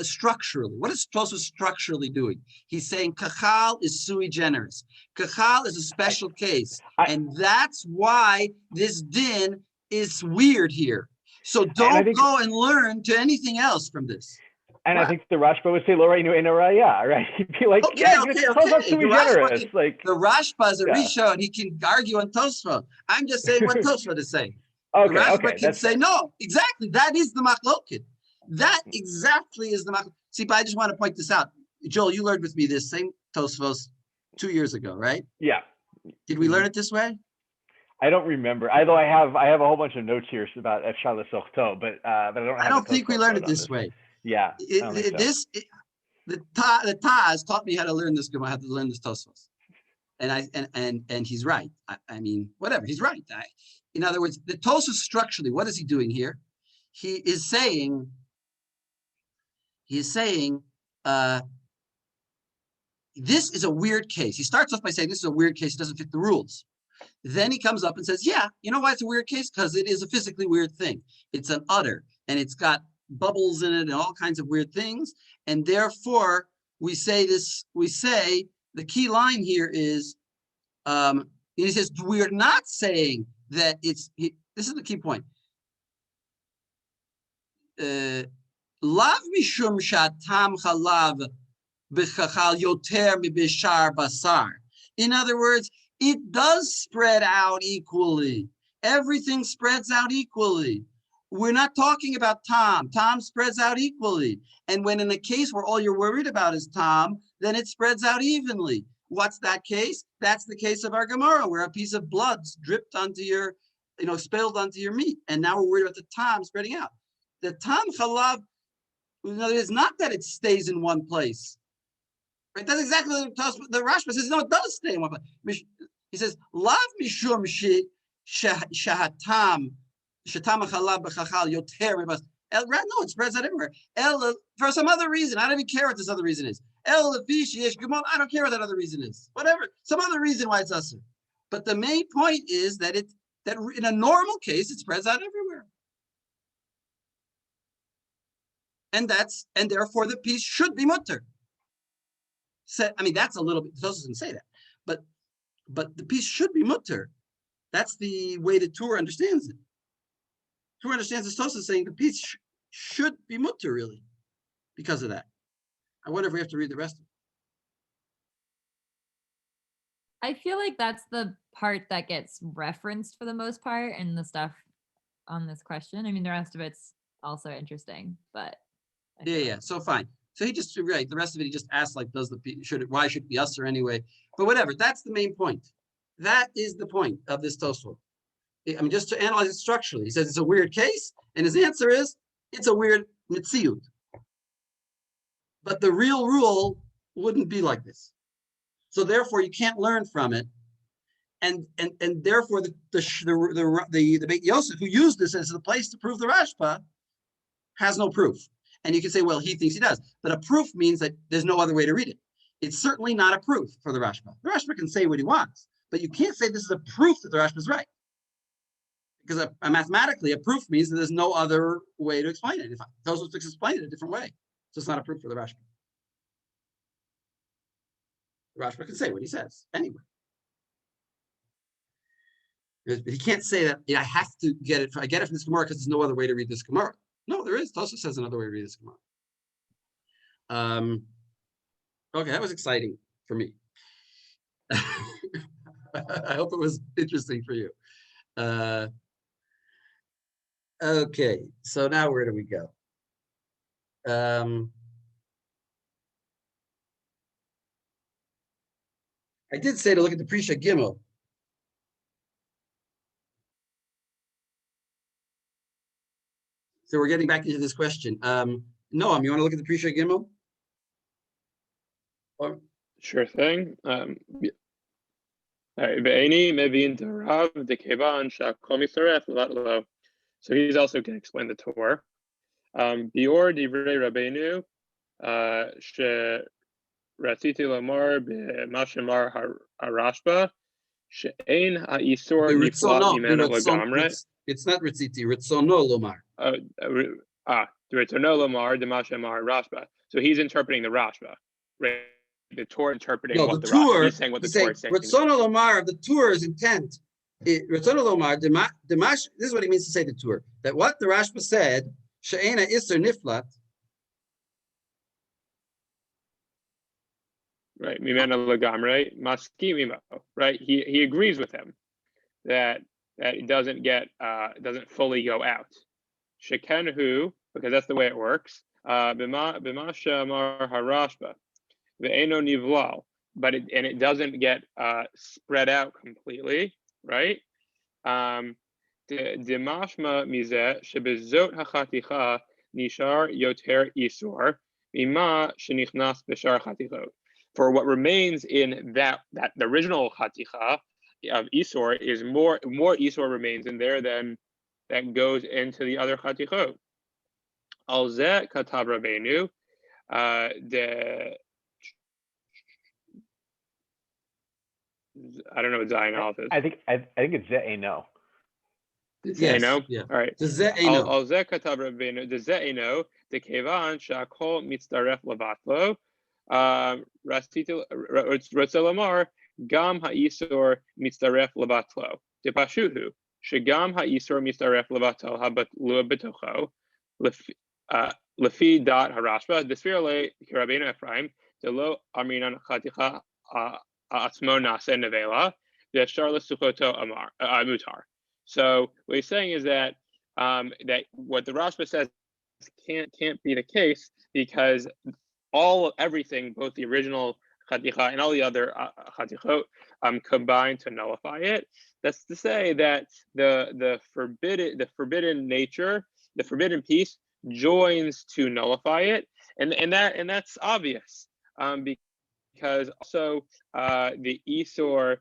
structurally, what is Tosfos structurally doing? He's saying kachal is sui generis. Kachal is a special case, and that's why this din is weird here. So don't go and learn to anything else from this. And I think the Rashba would say lo reinu ein raya, right? He'd be like, okay. Like the Rashba is a Rishon, he can argue on Tosfos. I'm just saying what Tosfos is saying. The Rashba can say no. Exactly, that is the machloket. That exactly is the machloket. See, but I just want to point this out. Joel, you learned with me this same Tosfos 2 years ago, right? Yeah. Did we learn it this way? I don't remember. Although I have a whole bunch of notes here about Efshar L'Sochto, but I don't think we learned it this way. Yeah, the Taz taught me how to learn this. I had to learn this Tosfos, and he's right. I mean, whatever, he's right. In other words, the Tosfos structurally, what is he doing here? He is saying he's saying, this is a weird case. He starts off by saying this is a weird case, it doesn't fit the rules. Then he comes up and says, yeah, you know why it's a weird case? Because it is a physically weird thing. It's an udder, and it's got bubbles in it and all kinds of weird things. And therefore, we say the key line here is, he says, we're not saying that this is the key point. Lav mishum shatam chalav b'chachal yoter mibishar basar. In other words, it does spread out equally. Everything spreads out equally. We're not talking about Tom. Tom spreads out equally. And when in a case where all you're worried about is Tom, then it spreads out evenly. What's that case? That's the case of our Gemara, where a piece of blood dripped onto your, spilled onto your meat. And now we're worried about the Tom spreading out. The Tom chalav, it's not that it stays in one place. Right? That's exactly what the Rashba says. No, it does stay in one place. He says, "Lav mishum shahatam chalav b'chachal yoter mibas." No, it spreads out everywhere. For some other reason, I don't even care what this other reason is. I don't care what that other reason is. Whatever, some other reason why it's usher. But the main point is that in a normal case, it spreads out everywhere. And therefore the piece should be mutter. That's a little bit, Tosfos doesn't say that, but the piece should be mutter. That's the way the Torah understands it. Torah understands the Tosfos saying the piece should be mutter, really, because of that. I wonder if we have to read the rest of it. I feel like that's the part that gets referenced for the most part in the stuff on this question. The rest of it's also interesting, but yeah. So fine. So he just, right, the rest of it, he just asked, like, why should it be usher anyway? But whatever, that's the main point. That is the point of this Tosfos. Just to analyze it structurally, he says it's a weird case, and his answer is, it's a weird mitziyut. But the real rule wouldn't be like this. So therefore, you can't learn from it. And therefore, the Beit Yosef, who used this as the place to prove the Rashba, has no proof. And you can say, well, he thinks he does. But a proof means that there's no other way to read it. It's certainly not a proof for the Rashba. The Rashba can say what he wants, but you can't say this is a proof that the Rashba is right. Because mathematically, a proof means that there's no other way to explain it. If Tosfos explain it a different way, so it's not a proof for the Rashba. The Rashba can say what he says anyway. But he can't say that I have to get it. I get it from this Gemara because there's no other way to read this Gemara. No, there is. Tosfos says another way to read this Gemara. Okay, that was exciting for me. I hope it was interesting for you. Okay, so now where do we go? I did say to look at the Prisha Gimel. So we're getting back into this question. Noam, you want to look at the Prisha Gimel? Sure thing. Ve'eni mevi'in Rav dekevan shakol mitzaref lat lo. So he's also going to explain the Torah. Bior divrei Rabbeinu she ratziti lomar b'ma shemar harashba she'ein ha'isur niflat mimenu legamre. It's not ritziti, ritzono lomar. Ritzono lomar b'ma shemar Rashba. So he's interpreting the Rashba, right? The Torah interpreting what the Torah. He's saying what the Torah is saying. Ritzono lomar, the Torah's intent. Ritzono lomar, Demash. This is what it means to say the Torah. That what the Rashba said, she'ena iser niflat. Right, mimenu legamre maskim imo. Right, he agrees with him that it doesn't fully go out. Shekenhu, because that's the way it works. B'ma shemar harashba. Ve'eno nivlal, but it doesn't get spread out completely, right? Demashma mizeh shebezot hachaticha nishar yoter isur mima shenichnas b'shar chatichot. For what remains in that the original chaticha of isur is more isur remains in there than that goes into the other chatichot. Al zeh katav Rabbeinu. the I don't know what Zayin is. I think it's Ze'eno. Yes, Ze'eno? yeah. All right. The Ze'eno. Al Zeh Katav Rabbeinu, the Ze'eno, the Kevan Shakol Mitzaref Lavatlo, Rasitu Ratzelamar, Gam Ha'isor Mitzaref Lavatlo, De Pashuhu, Shagam Ha'isor Mitzaref Lavatal Habat Lua Betocho, Lefi Dot Harashba, the Spherele Rabbeinu Ephraim, the Lo Aminan Chaticha Atzmo Nase Nevela, the Charles Sukoto Amar Mutar. So what he's saying is that that what the Rashba says can't be the case because everything, both the original chaticha and all the other chatichot, combine to nullify it. That's to say that the forbidden nature, the forbidden piece, joins to nullify it, and that's obvious because also the Isor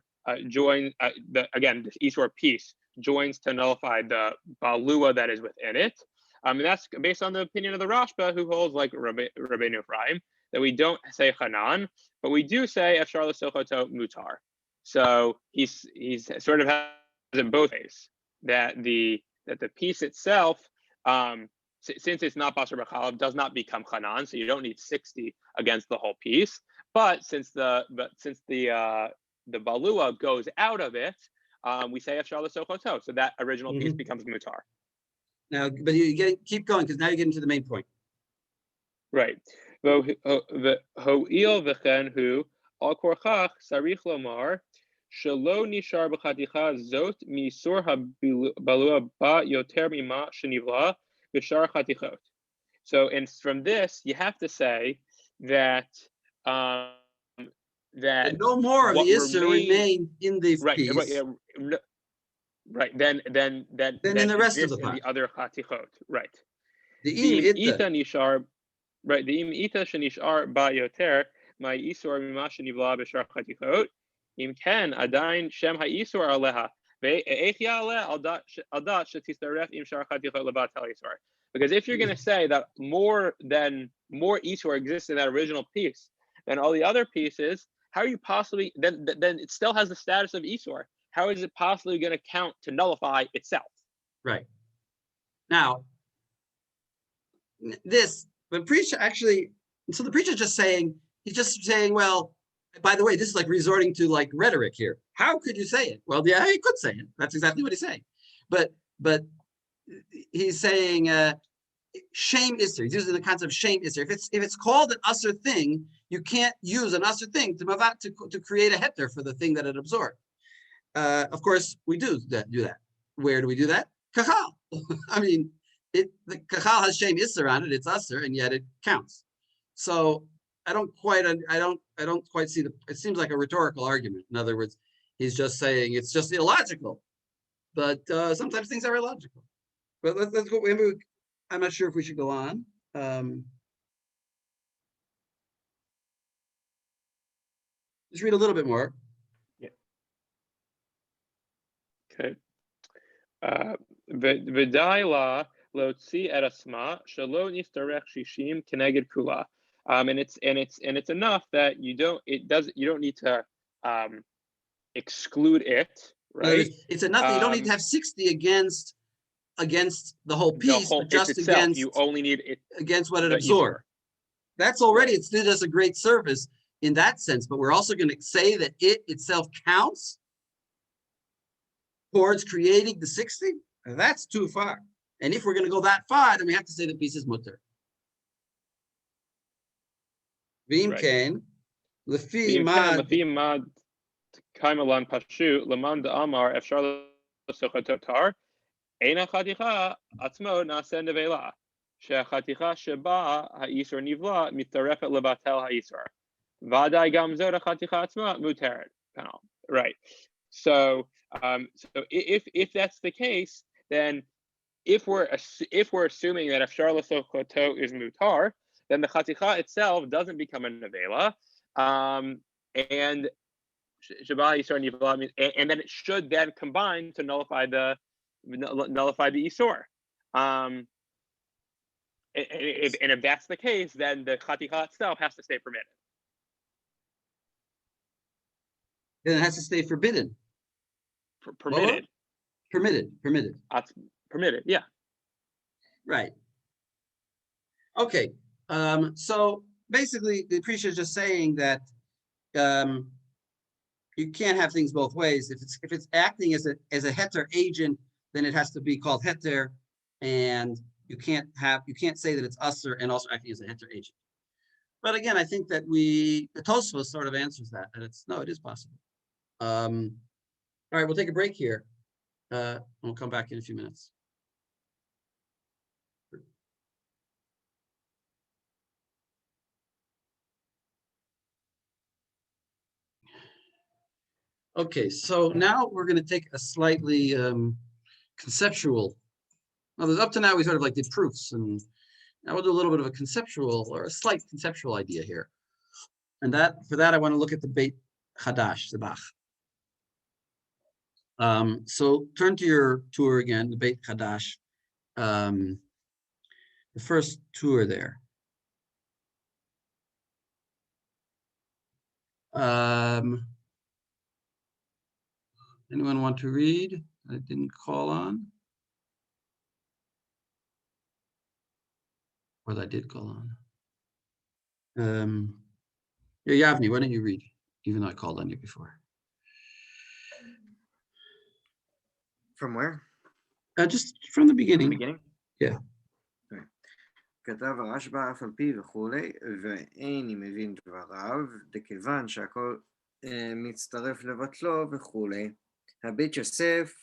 join this Isor piece joins to nullify the balua that is within it. And that's based on the opinion of the Rashba, who holds like Rabbeinu Ephraim, that we don't say Hanan, but we do say Efshar l'sochoto mutar. So he's sort of has it both ways, that the piece itself, since it's not Basar B'chalav, does not become Hanan, so you don't need 60 against the whole piece. But since the balua goes out of it, we say Efshar l'sochoto, so that original piece becomes mutar. Now, but keep going because now you're getting to the main point. Right. Ho'il v'chen hu al korchach sarich lomar shelo nishar b'chaticha zot misur habalua ba yoter mima shenivla b'shar chatichot. So, and from this, you have to say that that no more of the Isser remain in the piece. Right. Then in the rest of the pot. The other chatichot. Right. The im ita nishar. Right. The im ita shenishar ba yoter my isor mima shenivla b'shar chatichot im ken adayin shem ha'isor aleha ve'ech ya'aleh al dat shetistaref im shar chatichot levatel isor. Because if you're going to say that more isor exists in that original piece than all the other pieces, how are you possibly then it still has the status of isor? How is it possibly going to count to nullify itself? Right. Now, the preacher actually, so the preacher's just saying, well, by the way, this is like resorting to like rhetoric here. How could you say it? Well, yeah, he could say it. That's exactly what he's saying. But he's saying shame isser. He's using the concept of shame isser. If it's called an usser thing, you can't use an usser thing to create a heter for the thing that it absorbed. Of course, we do that. Where do we do that? Kachal. I mean, the kachal has shame isser on it. It's usser, and yet it counts. So I don't quite see it seems like a rhetorical argument. In other words, he's just saying it's just illogical. But sometimes things are illogical. But let's go. I'm not sure if we should go on. Just read a little bit more. Okay. V'dai lotzi erasma shelo nistarech shishim keneged kula. And it's enough that you don't need to exclude it, right? It's enough that you don't need to have 60 against the whole piece, but just itself, against you only need it against what it absorbed. That's already it's did us a great service in that sense, but we're also going to say that it itself counts towards creating the 60. That's too far. And if we're going to go that far, then we have to say the piece is mutter. V'im kain, lefi mad kaimalan pashu leman da'amar efshar l'sochototar eina chaticha atzmo na'aseh nevela she'chaticha sheba ha'isor nivla mitarefet lebatel ha'isor v'adai gam zeh chaticha atzma muteret. Right. So if that's the case, then if we're assuming that Efshar l'sochoto is mutar, then the chaticha itself doesn't become a nevela, and sheba yisor nivla, and then it should then combine to nullify the isor, And if that's the case, then the chaticha itself has to stay permitted. Then it has to stay forbidden. Permitted. Permitted. That's permitted. Yeah. Right. Okay. So basically, the Prisha is just saying that you can't have things both ways. If it's acting as a heter agent, then it has to be called heter, and you can't say that it's usher and also acting as a heter agent. But again, I think that the Tosfos sort of answers that it is possible. All right, we'll take a break here. We'll come back in a few minutes. Okay, so now we're going to take a slightly conceptual. Well, up to now we sort of like did proofs, and now we'll do a little bit of a conceptual or a slight conceptual idea here. And for that I want to look at the Beit Hadash, the Bach. So turn to your tour again, the Beit Hadash, the first tour there. Anyone want to read? I didn't call on. Or that I did call on. Yeah, Yavni, why don't you read? Even though I called on you before. From where? Just from the beginning. Beginning? Yeah. כתב הרשב"א אף על פי וכולי, ואיני מבין דבריו, דכיוון שהכל מצטרף לבטלו וכולי. הבית יוסף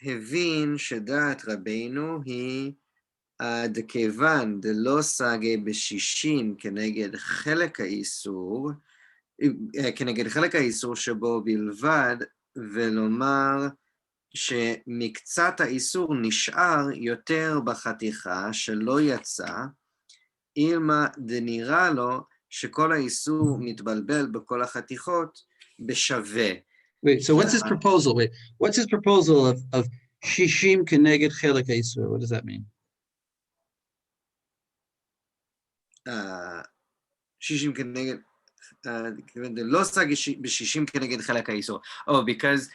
הבין שדעת רבינו היא דכיוון דלא סגי בשישים כנגד חלק האיסור שבו בלבד, ולומר שמקצת האיסור נשאר יותר בחתיכה שלא יצא, אילמה דנראה לו שכל האיסור מתבלבל בכל החתיכות בשווה. Wait, so what's his proposal? What's his proposal of shishim keneged chelek haisur? What does that mean? שישים כנגד, לא סג בשישים כנגד חלק האיסור. Oh, because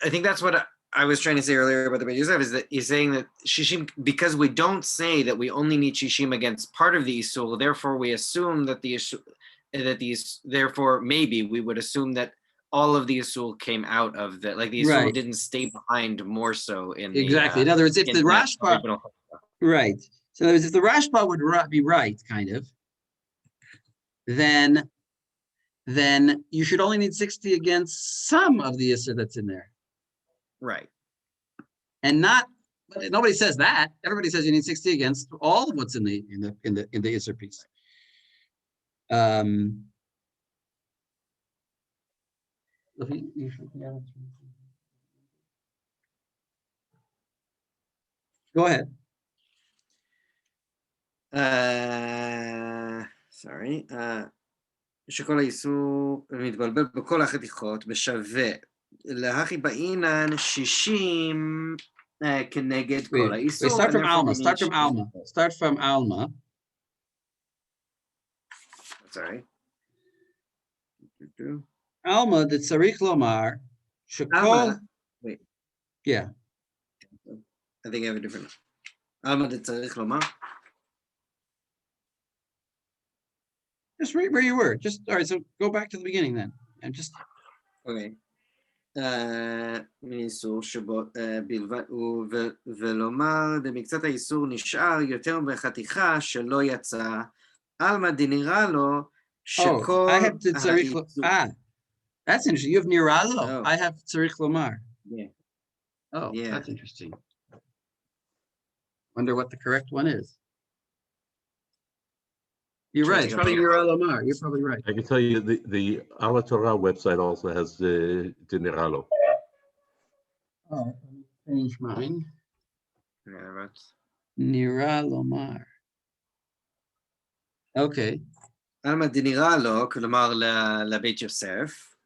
I think that's what I was trying to say earlier about the Beit Yosef, is that he's saying that shishim, because we don't say that we only need shishim against part of the isul, therefore we assume that therefore maybe we would assume that all of the isul came out of that, like the isul didn't stay behind more so in exactly. In other words, if the Rashba, right. So in other words, if the Rashba would be right, kind of, then you should only need 60 against some of the isur that's in there. Right. And nobody says that. Everybody says you need 60 against all of what's in the isur piece. Go ahead. Sorry. שכל האיסור מתבלבל בכל החתיכות בשווה. להכי באינן 60 כנגד כל האיסור. Start from Alma. Sorry. Alma that צריך לומר שכל... Wait. Yeah. I think I have a different... Alma that צריך לומר. Just right where you were. All right, so go back to the beginning then. And just... Okay. מאיסור שבו בלבד, ולומר, במקצת האיסור נשאר יותר בחתיכה שלא יצא, עלמא דנראה לו שכל האיסור... that's interesting. You have נראה לו. Oh. I have צריך לומר. Yeah. Oh, yeah. That's interesting. Wonder what the correct one is. You're right. It's probably נראה לומר. You're probably right. I can tell you the Ala Torah website also has the נראה לו. Oh, let me change mine. Yeah, נראה לומר. Okay. עלמא דנראה לו, כלומר לבית יוסף,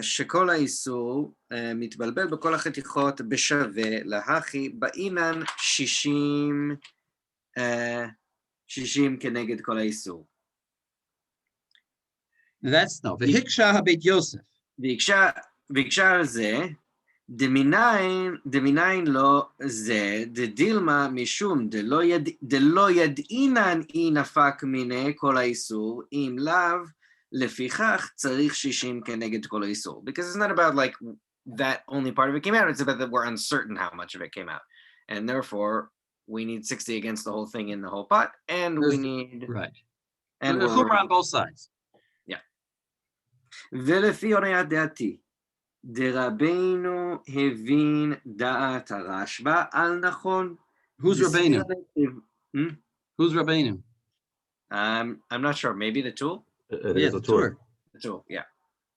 שכל האיסור מתבלבל בכל החתיכות בשווה, להכי באינן 60 60 כנגד כל האיסור. That's no. V'hiksha habeit Yosef. ביקשה על זה, דמינין לא זה, דדילמה משום דלא ידעינן אי נפק מיני כל האיסור, אם לאו, לפיכך צריך 60 כנגד כל האיסור. Because it's not about like that only part of it came out, it's about that we're uncertain how much of it came out. And therefore, we need 60 against the whole thing in the whole pot, and we need... Right. And So the chumrah on both sides. ולפי עוניית דעתי, דרבנו הבין דעת הרשב"א על נכון. Who's Rabbeinu? Who's Rabbeinu? I'm not sure. Maybe the tool? There's a tour. The tool, yeah.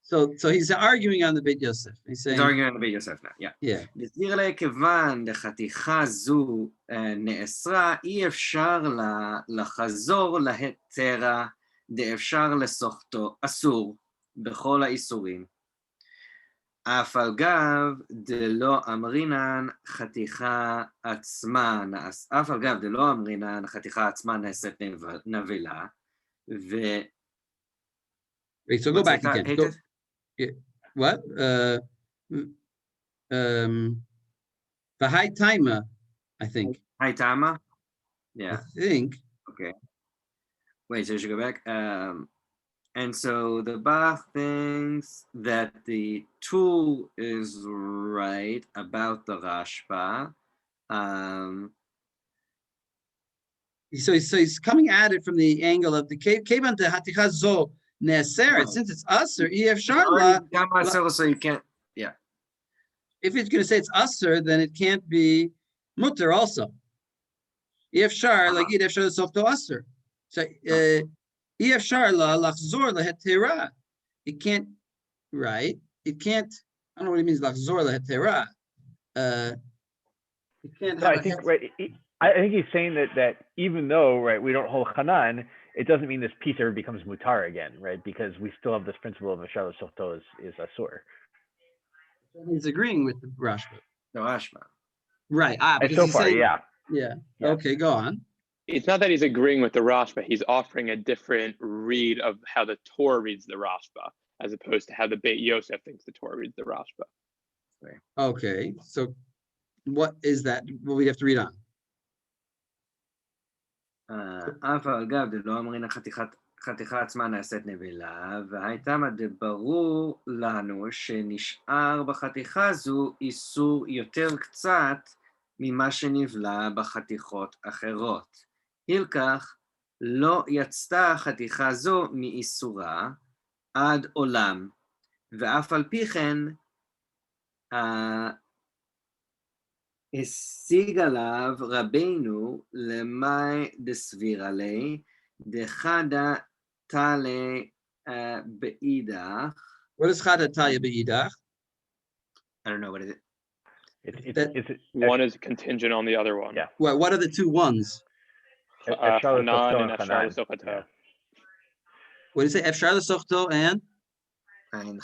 So he's arguing on the Beit Yosef. He's saying, He's arguing on the Beit Yosef now, yeah. yeah. בסיר לכיוון לחתיכה זו נאסרה, אי אפשר לחזור להתרה, דאפשר לסוחתו, אסור, בכל האיסורים. אף על גב דלא אמרינן חתיכה עצמה, אף על גב דלא אמרינן חתיכה עצמה נעשית נבלה, Wait, so go back again. Go, yeah, what? The high timer, I think. הייתמה? Yeah, I think. okay. Wait, so I should go back. And so the Bach thinks that the tool is right about the Rashba. So he's coming at it from the angle of the kevan de haticha zo ne'aseret. Since it's usher, ef sharla. So you can't, yeah. If it's going to say it's usher, then it can't be mutter also. Ef shar, like ef shar sof to usher. So ef sharla lachzor lehetera. It can't, right? It can't. I don't know what it means lachzor lehetera. It can't. No, I think right. I think he's saying that even though, right, we don't hold Hanan, it doesn't mean this piece ever becomes mutar again, right? Because we still have this principle of Ashar Sochto is Asur. He's agreeing with the Rashba. The Rashba. Right. And so far, saying, yeah. Yeah. Okay, go on. It's not that he's agreeing with the Rashba, he's offering a different read of how the Torah reads the Rashba, as opposed to how the Beit Yosef thinks the Torah reads the Rashba. Okay, so what is that? What we have to read on? אף על גב דלא אמרינן חתיכה עצמה נעשית נבלה, והייתמה דברור לנו שנשאר בחתיכה זו איסור יותר קצת ממה שנבלה בחתיכות אחרות. הילקח לא יצתה חתיכה זו מאיסורה עד עולם, ואף על פי כן השיג עליו רבנו למאי דסבירה לי, דחדה תלה באידך. What is chada taya beidach? I don't know, what is it? It's One is contingent on the other one. Yeah. What are the two ones? Hanan and Ashar Hanan. Sochato. Yeah. What do you say? Efshar l'sochto and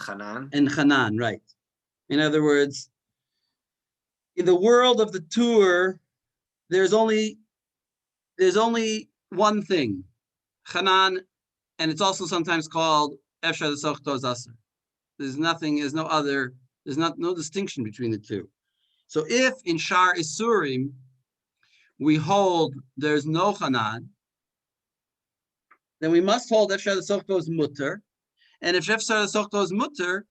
Hanan. Hanan, right? In other words, in the world of the tour, there's only one thing, Hanan, and it's also sometimes called Efshar l'sochto zaser. There's no other. There's no distinction between the two. So if in Shar Isurim we hold there's no Hanan, then we must hold Efshar l'sochto is mutter, and if Efshar l'sochto is mutter,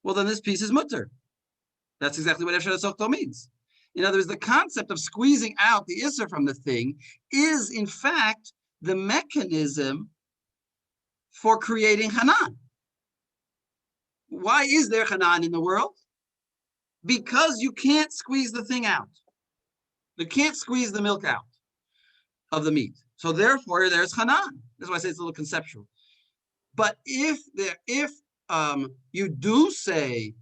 well then this piece is mutter. That's exactly what Efshar l'sochto means. In other words, the concept of squeezing out the Isser from the thing is in fact the mechanism for creating Hanan. Why is there Hanan in the world? Because you can't squeeze the thing out. You can't squeeze the milk out of the meat. So therefore, there's Hanan. That's why I say it's a little conceptual. But if you do say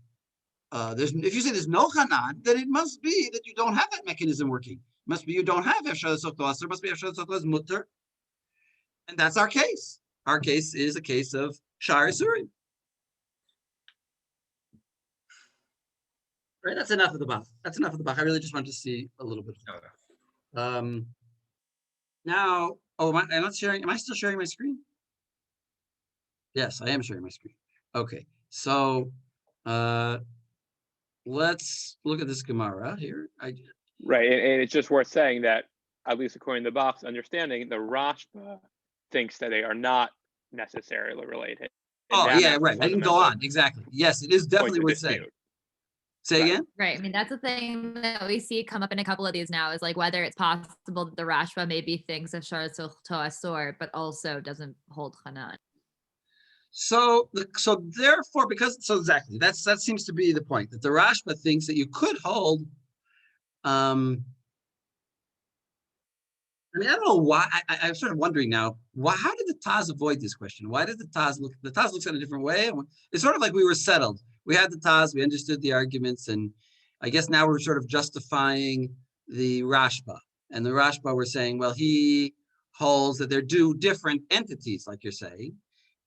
if you say there's no Hanan, then it must be that you don't have that mechanism working. It must be you don't have Efshar l'sochto aser. Must be Efshar l'sochto is mutter, and that's our case. Our case is a case of Shar Isurim. Right, that's enough of the Bach. That's enough of the Bach. I really just want to see a little bit of that. Now, Oh, am I not sharing? Am I still sharing my screen? Yes, I am sharing my screen. Okay, so let's look at this Gemara here. Right, and it's just worth saying that, at least according to the box understanding, the Rashba thinks that they are not necessarily related. And Oh, that yeah, has right. I didn't go fundamentally on. Exactly. Yes, it is point definitely to worth saying. dispute. Say Right. again? Right. I mean, that's the thing that we see come up in a couple of these now is like whether it's possible that the Rashba maybe thinks of Shar to Asur, but also doesn't hold Hanan. So therefore, exactly, that seems to be the point, that the Rashba thinks that you could hold, I mean, I don't know why, I'm sort of wondering now, how did the Taz avoid this question? Why did the Taz looks at a different way? It's sort of like we were settled. We had the Taz, we understood the arguments, and I guess now we're sort of justifying the Rashba. And the Rashba, we're saying, well, he holds that they're two different entities, like you're saying,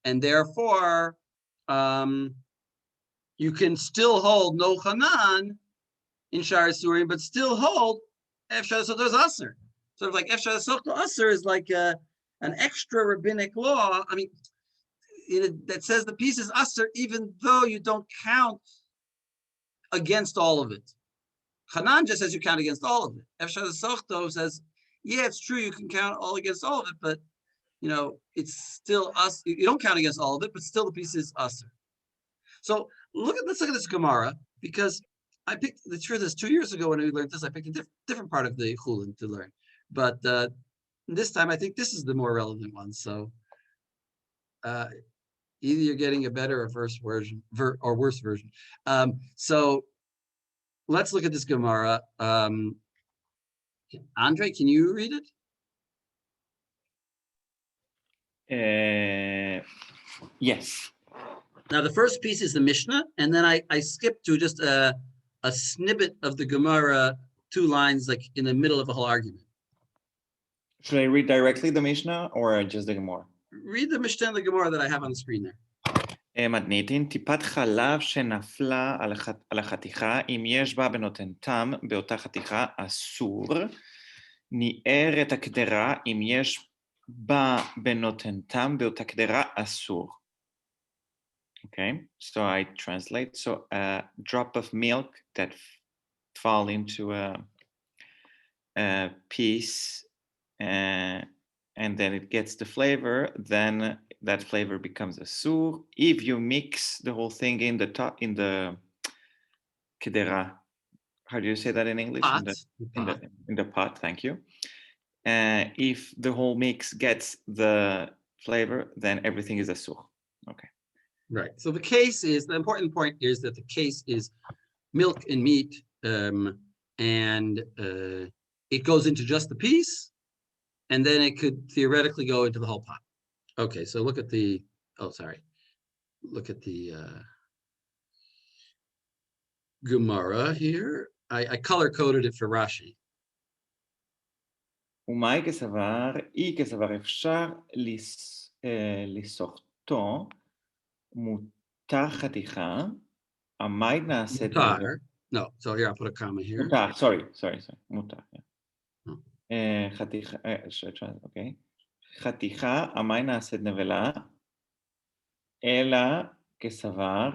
and therefore, you can still hold no Hanan in Shar Surim, but still hold Efshar Sotos Aser. Sort of like Efshar Sotos Aser is like an extra rabbinic law. I mean, that says the piece is Aser, even though you don't count against all of it. Hanan just says you count against all of it. Efshar Sotos says, yeah, it's true, you can count all against all of it, but it's still us. You don't count against all of it, but still the piece is Aser. So let's look at this Gemara, because I picked, the truth is 2 years ago when we learned this, I picked a different part of the Chulin to learn. But this time I think this is the more relevant one. So either you're getting a better or worse version, or worse version. So let's look at this Gemara. Andre, can you read it? Yes. Now, the first piece is the Mishnah, and then I skipped to just a snippet of the Gemara, 2 lines, like in the middle of a whole argument. Should I read directly the Mishnah or just the Gemara? Read the Mishnah and the Gemara that I have on the screen there. מתניתין, טיפת חלב שנפלה על החתיכה, אם יש בה בנותן תם באותה חתיכה, אסור. ניער את הקדרה, אם יש בה בנותן תם באותה קדרה, אסור. Okay, so I translate. So a drop of milk that fall into a piece, and then it gets the flavor, then that flavor becomes a sur. If you mix the whole thing in the kedera, how do you say that in English? Pot. In the pot, thank you. If the whole mix gets the flavor, then everything is a sur. Okay. Right. So the important point is that the case is milk and meat, and it goes into just the piece, and then it could theoretically go into the whole pot. Okay, so look at the, look at the Gemara here. I color-coded it for Rashi. ומאי כסבר, אי כסבר אפשר לסוחטו מותר חתיכה, המאי נעשית... Mutar. No, so here I'll put a comma here. מותר, sorry, מותר. Oh. חתיכה, אוקיי. חתיכה, המאי נעשית נבלה, אלא כסבר,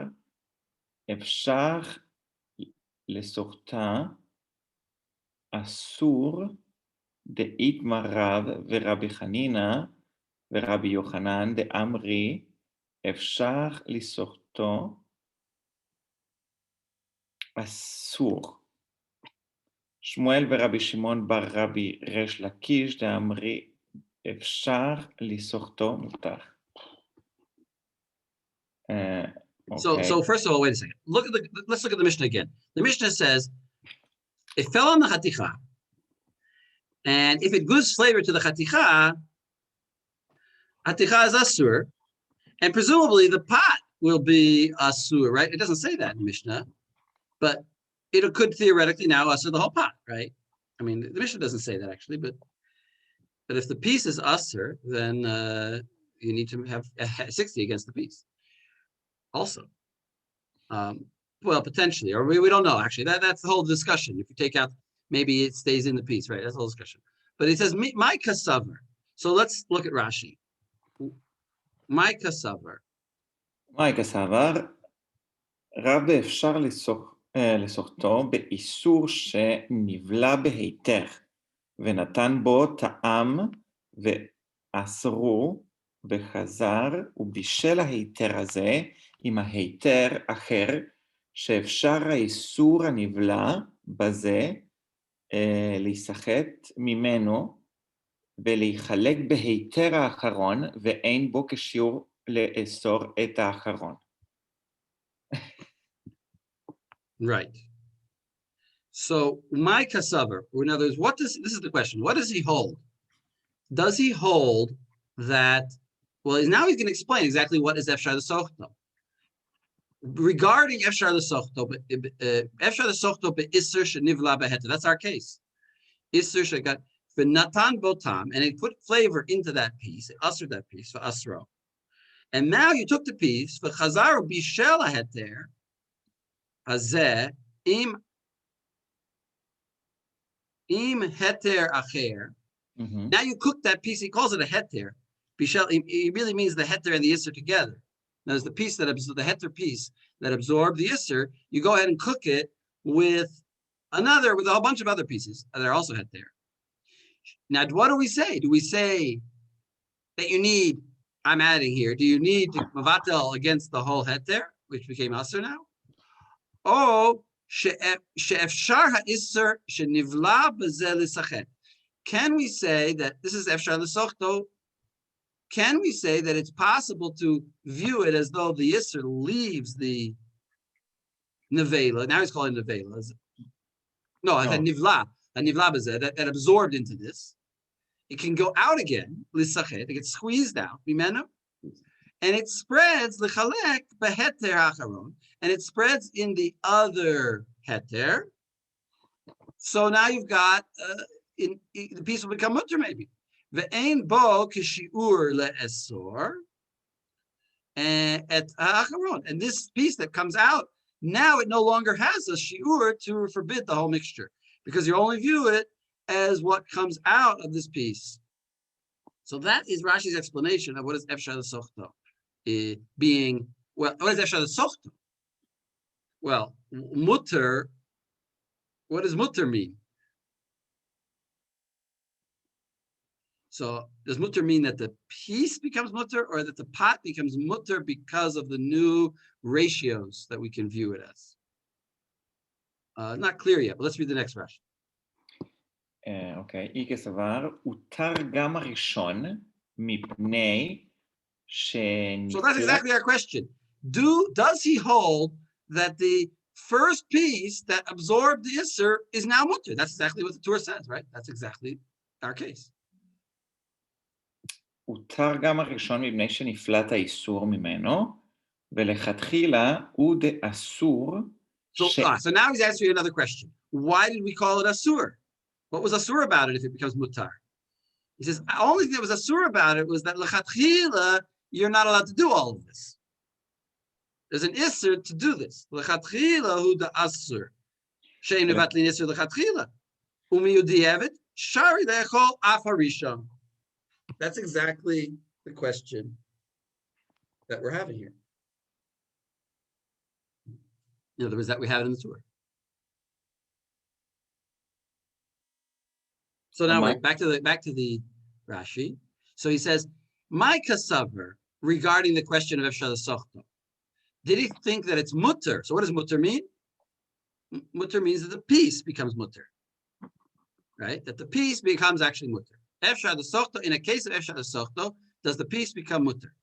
אפשר לסוחטה, אסור, דאיתמר רב ורבי חנינא ורבי יוחנן דאמרי, אפשר לסוחטו, אסור. שמואל ורבי שמעון בר רבי ריש לקיש דאמרי, אפשר לסוחטו, מותר. Okay. So first of all, wait a second. Let's look at the Mishnah again. The Mishnah says it fell on the chaticha, and if it gives flavor to the chaticha is asur, and presumably the pot will be asur, right? It doesn't say that in the Mishnah, but it could theoretically now asur the whole pot, right? I mean, the Mishnah doesn't say that actually, but if the piece is asur, then you need to have 60 against the piece. Also, well, potentially, or we don't know actually. That's the whole discussion. If you take out, maybe it stays in the piece, right? That's the whole discussion. But it says my kasaver. So let's look at Rashi. Micah Savar. מייקה סבר, רב אפשר לסוחתו באיסור שנבלע בהיתר, ונתן בו טעם ואסרו וחזר, ובשל ההיתר הזה עם ההיתר אחר, שאפשר האיסור הנבלע בזה להיסחט ממנו, ולהיחלק בהיתר האחרון, ואין בו כשיעור לאסור את האחרון. Right. So my kasaver, or in other words, this is the question, what does he hold? Does he hold that, well, now he's going to explain exactly what is Efshar L'Sochto. Regarding Efshar L'Sochto, Efshar L'Sochto be'isser she'nivla be'heter, that's our case. Isser she'gat v'natan botam, and it put flavor into that piece, it ushered that piece for asro. And now you took the piece for chazaru bishel heter hazeh im heter acher. Now you cook that piece. He calls it a heter. Bishel. He really means the heter and the isser together. Now, there's the piece that the heter piece that absorbed the isser. You go ahead and cook it with a whole bunch of other pieces that are also heter. Now, what do we say? Do we say that you need? I'm adding here. Do you need to mavatel against the whole heter, which became aser now? Oh, she'efshar ha'isser she'nivla b'zeh l'sachet. Can we say that this is efshar l'sochto? Can we say that it's possible to view it as though the isser leaves the nevela? Now he's calling it nevela. No, nivla b'zeh, that absorbed into this. It can go out again, l'sachet. It gets squeezed out, mimenu, and it spreads l'chalek b'heter acharon, and it spreads in the other heter. So now you've got the piece will become mutter maybe. Ve'ein bo kishiur le'esor et ha'acharon, and this piece that comes out now it no longer has a shiur to forbid the whole mixture because you only view it as what comes out of this piece. So that is Rashi's explanation of what is efshar l'sochto being. Well, what is efshar l'sochto? Well, mutter. What does mutter mean? So does mutter mean that the piece becomes mutter or that the pot becomes mutter because of the new ratios that we can view it as? Not clear yet, but let's read the next Rashi. אוקיי, איקה סבר, הותר גם הראשון מפני שנפלא... So that's exactly our question. Does he hold that the first piece that absorbed the isser is now mutter? That's exactly what the Torah says, right? That's exactly our case. הותר גם הראשון מפני שנפלט האיסור ממנו, ולכתחילה הוא דאסור... So now he's answering another question. Why did we call it asur? What was asur about it if it becomes mutar? He says, the only thing that was asur about it was that lechatchila, you're not allowed to do all of this. There's an isser to do this. Lechatchila hu da asur. Shein nevatlin isser lechatchila. Umi yudiyevet, shari lechol afarisham. That's exactly the question that we're having here. In other words, that we have it in the Torah. So now we're back to the Rashi. So he says, my kasaver, regarding the question of efshar l'sochto, did he think that it's mutter? So what does mutter mean? Mutter means that the piece becomes mutter, right? That the piece becomes actually mutter. Efshar l'sochto, in a case of efshar l'sochto, does the piece become mutter?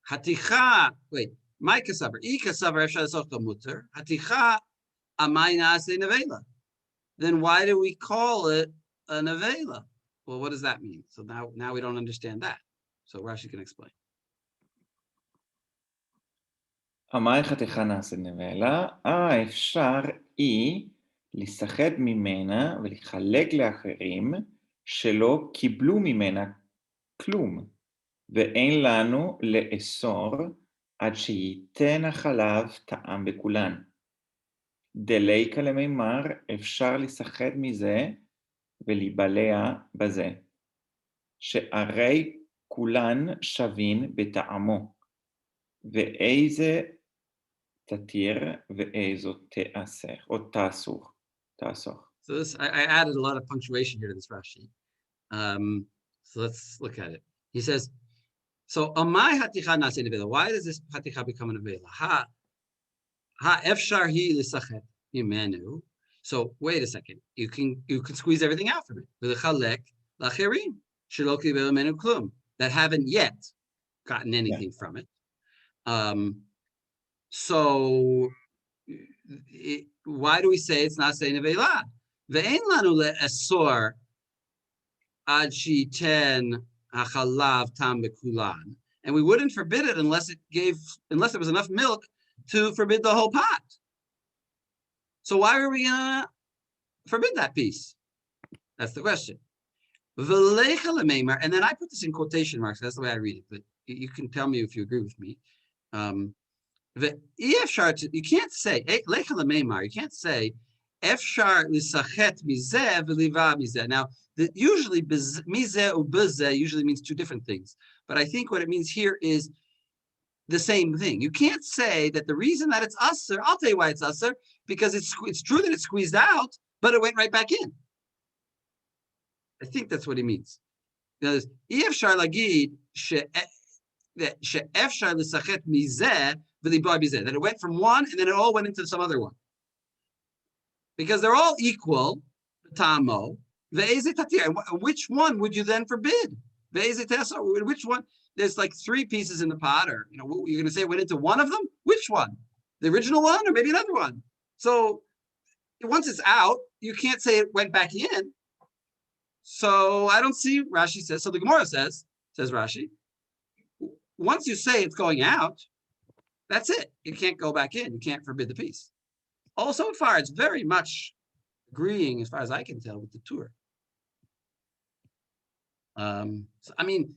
Haticha, wait, my kasaver, I kasaver efshar l'sochto mutter, haticha amay naaseh nevela. Then why do we call it a nevela? Well, what does that mean? So now we don't understand that. So Rashi can explain. אמר חתיכה נעשית נבלה, אפשר היא לשחד ממנה ולחלק לאחרים שלא קיבלו ממנה כלום, ואין לנו לאסור עד שייתן החלב טעם בכולן. דליקה למימר, אפשר לשחד מזה ולהיבלע בזה, שהרי כולן שווין בטעמו, ואיזה תתיר ואיזו תאסר, או תאסור. So this, I added a lot of punctuation here to this Rashi. So let's look at it. He says, so amai haticha nase nevela. Why does this haticha become a nevela? Ha efshar hi lisachet himenu. So wait a second. You can squeeze everything out from it. V'lechalek lacherim shelo kibel menu klum, that haven't yet gotten anything from it. So why do we say it's not saying nevela? Ve'en lanu le'esor ad shiten hachalav tam bekulan, and we wouldn't forbid it unless there was enough milk to forbid the whole pot. So why are we gonna forbid that piece? That's the question. And then I put this in quotation marks. That's the way I read it, but you can tell me if you agree with me. You can't say you can't say efshar lisachet mizeh v'liva mizeh. Now, usually mizeh or bezeh usually means two different things, but I think what it means here is the same thing. You can't say that the reason that it's usher, I'll tell you why it's usher, because it's true that it's squeezed out, but it went right back in. I think that's what he means. Efshar lagid she'efshar lisachet mizeh v'liba mizeh, that it went from one and then it all went into some other one. Because they're all equal, tamo, ve'eze tatir. Which one would you then forbid? Ve'eze tesar. Which one? There's like three pieces in the pot, or you're going to say it went into one of them? Which one? The original one, or maybe another one? So once it's out, you can't say it went back in. So I don't see. Rashi says. So the Gemara says Rashi, once you say it's going out, that's it. You can't go back in. You can't forbid the piece. So far, it's very much agreeing, as far as I can tell, with the Tur. So, I mean,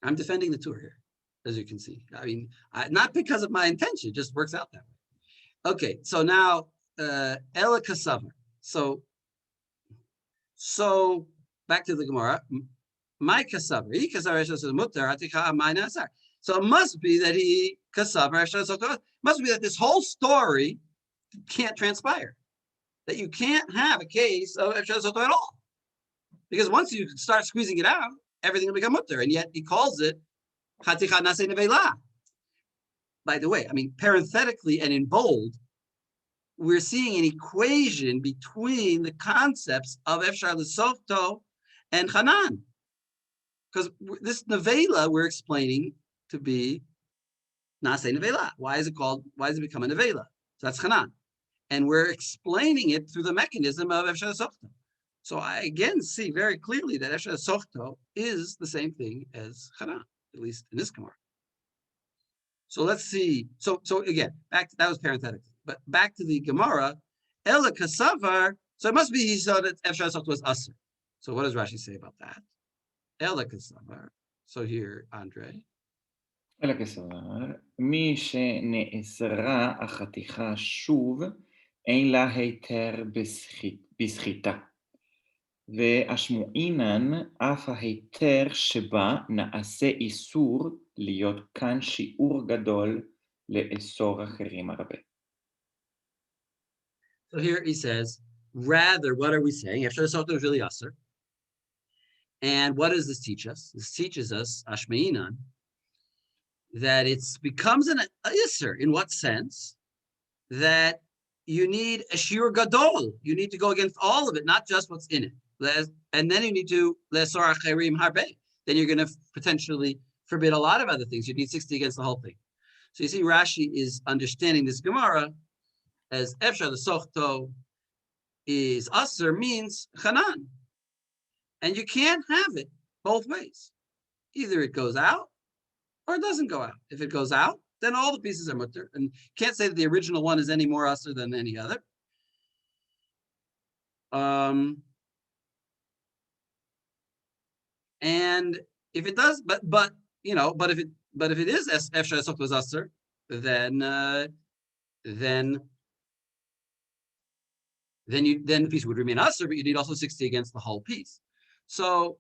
I'm defending the Tur here, as you can see. I mean, not because of my intention, it just works out that way. Okay, so now, Ela Kasavar. So back to the Gemara. My Kasavar. He Kasavar says Mutar Atika my Nasar. So it must be that he Kasavar. Must be that this whole story can't transpire, that you can't have a case of Efshar Soto at all, because once you start squeezing it out, everything will become mutter, and yet he calls it Chaticha Nase Nevela. By the way, I mean, parenthetically and in bold, we're seeing an equation between the concepts of Efshar L'Soto and Hanan, because this Nevela we're explaining to be Nase Nevela. Why is it become a Nevela? So that's Hanan. And we're explaining it through the mechanism of Efshar Sochto. So I again see very clearly that Efshar Sochto is the same thing as Hanan, at least in this Gemara. So let's see. So again, that was parenthetically, but back to the Gemara, Ela Kasavar. So it must be he saw that Efshar Sochto was Aser. So what does Rashi say about that? Ela Kasavar. So here, Andre. אלא כסבר, מי שנאסרה החתיכה שוב, אין לה היתר בסחיטה. והשמועינן אף ההיתר שבה נעשה איסור להיות כאן שיעור גדול לאסור אחרים הרבה. So here he says, rather, what are we saying? Efshar Sochto is really Aser. And what does this teach us? This teaches us, Ashmeinan, that it becomes an Isser. In what sense? That you need a Shiur Gadol. You need to go against all of it, not just what's in it. And then you need to Le'asor Acherim Harbe. Then you're going to potentially forbid a lot of other things. You need 60 against the whole thing. So you see, Rashi is understanding this Gemara as Efshar L'Sochto is Aser means Hanan. And you can't have it both ways. Either it goes out or it doesn't go out. If it goes out, then all the pieces are mutter. And can't say that the original one is any more usher than any other. And if it does, but if it is Efshar Sochto was usher, then then the piece would remain usher, but you need also 60 against the whole piece. So,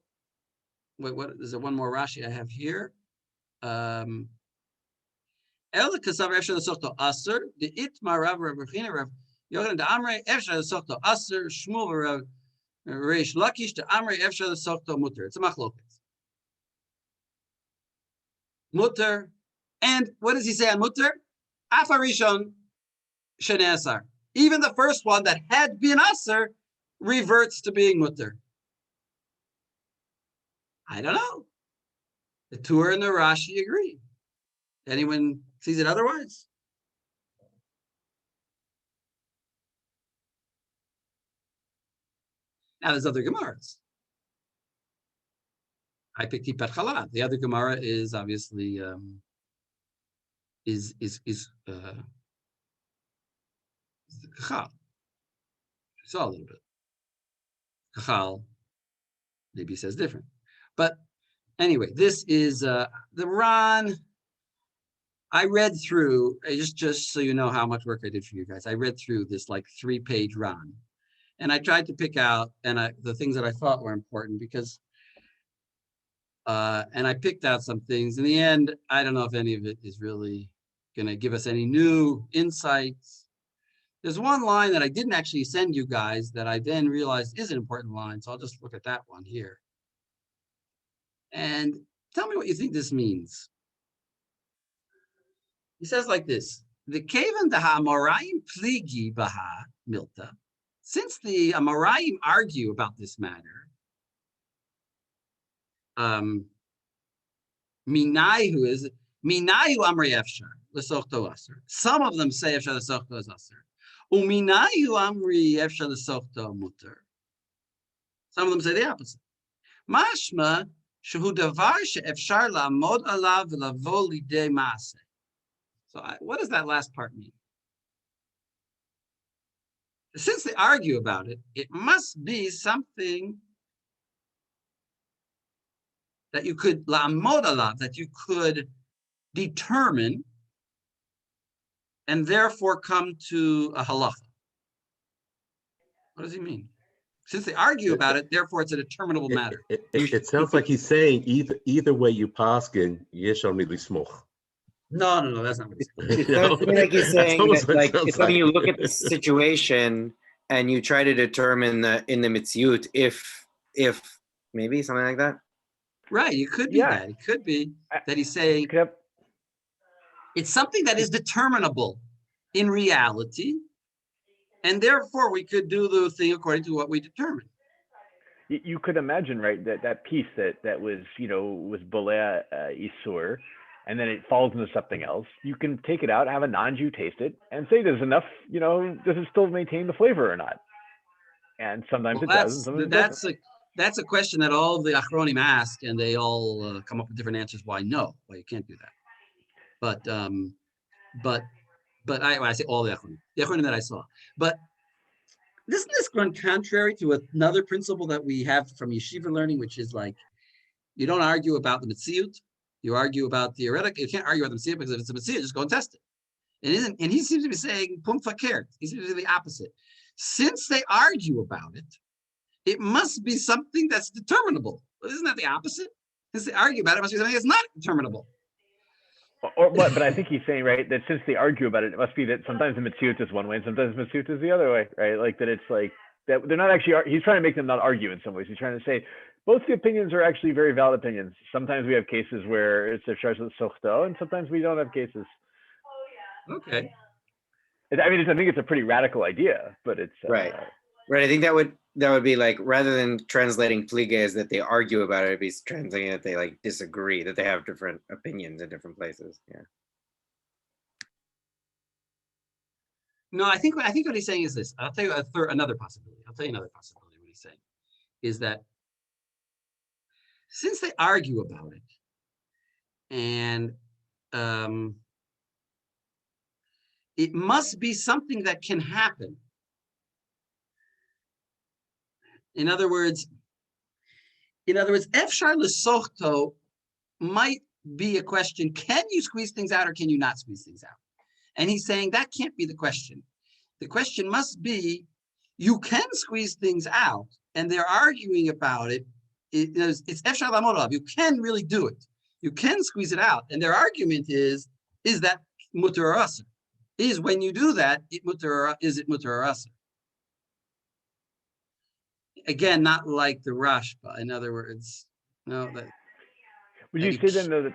wait, what is there? One more Rashi I have here. El kasav efshar l'sochto aser the itmar Rav Rechina Rav Yochanan de Amrei efshar l'sochto aser Shmuel Rav Reish Lakish de Amrei efshar l'sochto muter. It's a machloket. Muter, and what does he say on muter? Afarishon sheneasar. Even the first one that had been aser reverts to being muter. I don't know. The Tur and the Rashi agree. Anyone sees it otherwise? Now there's other Gemaras. I picked Tipat Chalad. The other Gemara is obviously is the Kachal. I saw a little bit. Kachal maybe says different, but anyway, this is the Ran. I read through, just so you know how much work I did for you guys. I read through this like 3-page Ran, and I tried to pick out the things that I thought were important because, and I picked out some things. In the end, I don't know if any of it is really going to give us any new insights. There's one line that I didn't actually send you guys that I then realized is an important line, so I'll just look at that one here. And tell me what you think this means. He says like this: the Kavan the Amoraim pligi baha milta. Since the Amoraim argue about this matter, Minayu is Minayu Amri Efshar l'sochto aser. Some of them say Efshar l'sochto is aser. Uminayu Amri Efshar l'sochto muter. Some of them say the opposite. Mashma shehu davar she'efshar la'amod alav v'lavo lidei maaseh. So what does that last part mean? Since they argue about it, it must be something that you could la'amod alav, that you could determine and therefore come to a halacha. What does he mean? Since they argue about it, therefore it's a determinable matter. It sounds like he's saying either way you paskin, yesh al mi lismoch. No, that's not what he's saying. It sounds to me like he's saying almost that, what it like, sounds it's when like. you look at the situation and you try to determine in the mitziut if maybe something like that. Right, it could be that. It could be that he's saying it's something that is determinable in reality, and therefore we could do the thing according to what we determine. You could imagine, right, that piece that was, was boleh isur, and then it falls into something else. You can take it out, have a non-Jew taste it, and say there's enough, does it still maintain the flavor or not? And sometimes it does, and sometimes it doesn't. That's a question that all of the Achronim ask, and they all come up with different answers why you can't do that. But I say all the Achronim that I saw. But doesn't this run contrary to another principle that we have from yeshiva learning, which is like, you don't argue about the Metziut, you argue about theoretical. You can't argue about the Metziut because if it's a Metziut, just go and test it. And he seems to be saying pum fakert. He seems to be the opposite. Since they argue about it, it must be something that's determinable. Isn't that the opposite? Since they argue about it, it must be something that's not determinable. But I think he's saying, right, that since they argue about it, it must be that sometimes the Metziut is one way and sometimes the Metziut is the other way, right? Like that it's like, that they're not actually, he's trying to make them not argue in some ways. He's trying to say, both the opinions are actually very valid opinions. Sometimes we have cases where it's a Efshar Sochto, and sometimes we don't have cases. Okay. I mean, I think it's a pretty radical idea, but it's Right. I think that would be like, rather than translating plige as that they argue about it, it'd be translating that they like disagree, that they have different opinions in different places. Yeah. No, I think what he's saying is this. I'll tell you another possibility. What he's saying is that since they argue about it, and it must be something that can happen. In other words, Efshar l'sochto might be a question: can you squeeze things out or can you not squeeze things out? And he's saying that can't be the question. The question must be, you can squeeze things out, and they're arguing about it. It's efshar lamod alav. You can really do it. You can squeeze it out, and their argument is that mutter or asr? Is when you do that, is it mutter or asr? Again, not like the Rashba. In other words, no. Would you say then though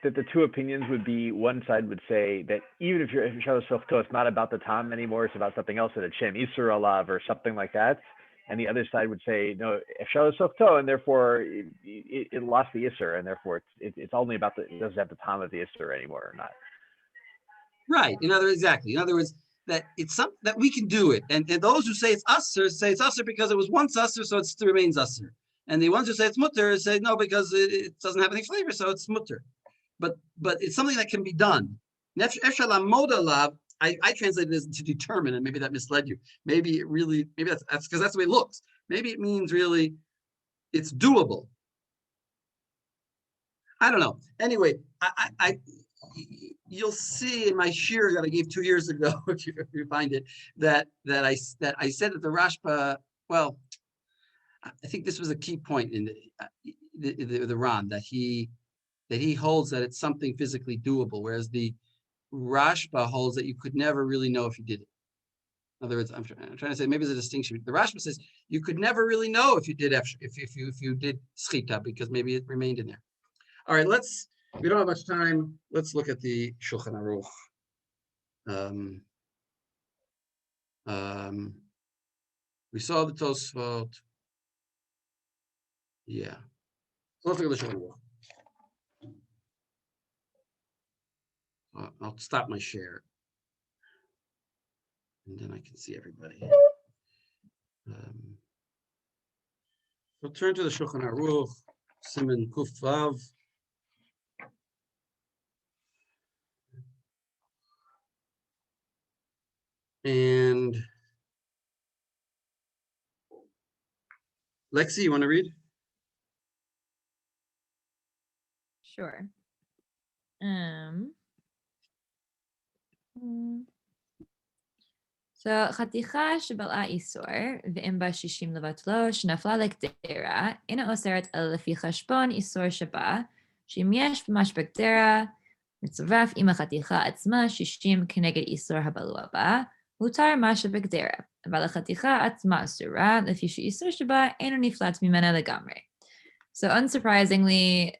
that the two opinions would be, one side would say that even if you're Shalosofto, it's not about the Tam anymore, it's about something else, that it's Shem Isur Alav or something like that. And the other side would say, no, Shalosofto, and therefore it lost the Isur, and therefore it's only about it doesn't have the Tam of the Isur anymore or not. Right. In other words, that it's something that we can do it. And those who say it's Usr say it's Usr because it was once Usr, so it still remains Usr. And the ones who say it's Mutter say no, because it doesn't have any flavor, so it's Mutter. But it's something that can be done. I translated this to determine, and maybe that misled you. Maybe that's because that's the way it looks. Maybe it means really it's doable. I don't know. Anyway, you'll see in my shir that I gave 2 years ago, if you find it, that I said that the Rashba, well, I think this was a key point in the Ran, that he holds that it's something physically doable, whereas the Rashba holds that you could never really know if you did it. In other words, I'm trying to say maybe there's a distinction. The Rashba says you could never really know if you did if you did schita, because maybe it remained in there. All right, we don't have much time. Let's look at the Shulchan Aruch. We saw the Tosfot. Yeah. So let's look at the Shulchan Aruch. I'll stop my share, and then I can see everybody. We'll turn to the Shulchan Aruch, Siman Kuf Vav. And Lexi, you want to read? Sure. So חתיכה שבלעה איסור, ואם בה 60 לבטלו, שנפלה לקדרה, אינה אוסרת אלא לפי חשבון איסור שבה, שאם יש ממש בקדרה, מצורף עם החתיכה עצמה 60 כנגד איסור הבלוע בה, הותר מה שבקדרה, אבל החתיכה עצמה אסורה, לפי שאיסור שבה אינו נפלט ממנה לגמרי. So unsurprisingly,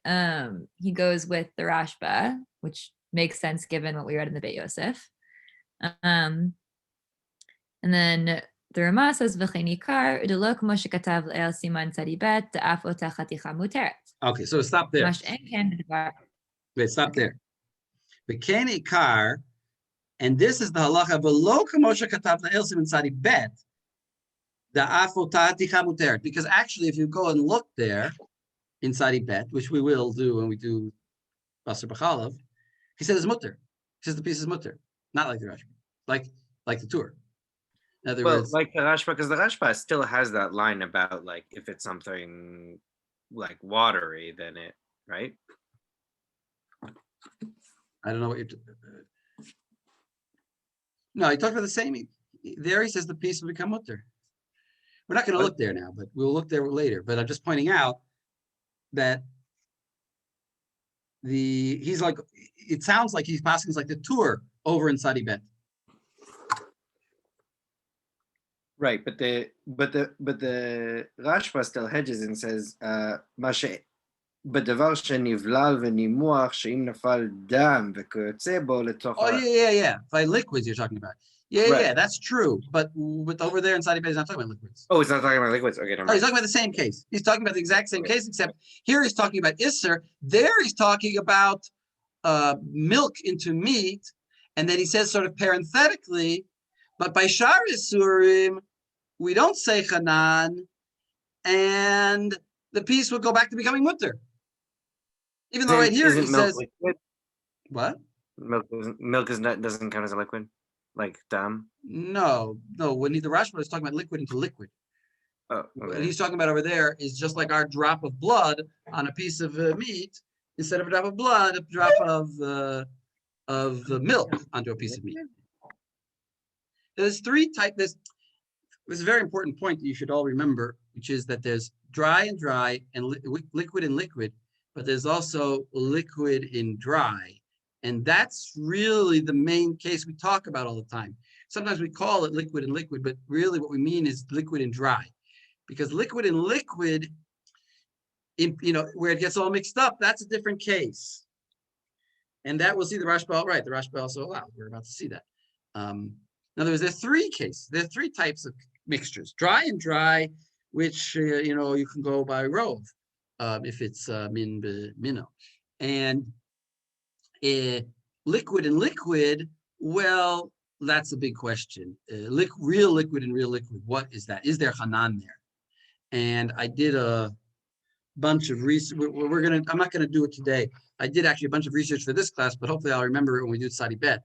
he goes with the Rashba, which makes sense given what we read in the Beit Yosef. And then the Rama says, "V'chein ikar udelo k'mo shekatav le'el siman tzadi bet da'af ota chaticha muteret." Okay, so stop there. Wait, stop there. V'chein ikar, and this is the halacha v'lo k'mo shekatav le'el siman tzadi bet da'af ota chaticha muteret. Because actually, if you go and look there in tzadi bet, which we will do when we do Basar B'chalav, he says it's mutter. He says the piece is mutter, not like the Rashba, like the Tur. In other words, like the Rashba, because the Rashba still has that line about like if it's something like watery, then it, right? I don't know what you're. No, he talked about the same. There he says the piece will become mutter. We're not going to look there now, but we'll look there later. But I'm just pointing out that he's like, it sounds like he's passing like the Tur over in Tzadi Bet. Right, but the Rashba still hedges and says, בדבר שנבלל ונימוח שאם נפל דם וכיוצא בו לתוך... Oh, yeah. By liquids you're talking about. Yeah, Right. yeah, that's true. But over there in Tzadi Bet, he's not talking about liquids. Oh, he's not talking about liquids? Okay, never mind. Oh, he's talking about the same case. He's talking about the exact same case, except here he's talking about Isser. There he's talking about milk into meat. And then he says sort of parenthetically, but by Shar Isurim, we don't say Chanan, and the piece would go back to becoming mutter. Even though right here he says, liquid? What? Milk doesn't count as a liquid, like dam. No. When the Rashba is talking about liquid into liquid, Oh, what okay. he's talking about over there is just like our drop of blood on a piece of meat. Instead of a drop of blood, a drop of milk onto a piece of meat. There's three types. This is a very important point that you should all remember, which is that there's dry and dry and liquid and liquid, but there's also liquid in dry. And that's really the main case we talk about all the time. Sometimes we call it liquid and liquid, but really what we mean is liquid and dry. Because liquid and liquid, where it gets all mixed up, that's a different case. And that we'll see the Rashba, right, the Rashba also allows. We're about to see that. In other words, there are three cases. There are three types of mixtures: dry and dry, which you can go by rov, if it's min mino, and liquid and liquid. Well, that's a big question. Real liquid and real liquid. What is that? Is there hanan there? And I did a bunch of research. I'm not gonna do it today. I did actually a bunch of research for this class, but hopefully I'll remember it when we do Tzadi Bet.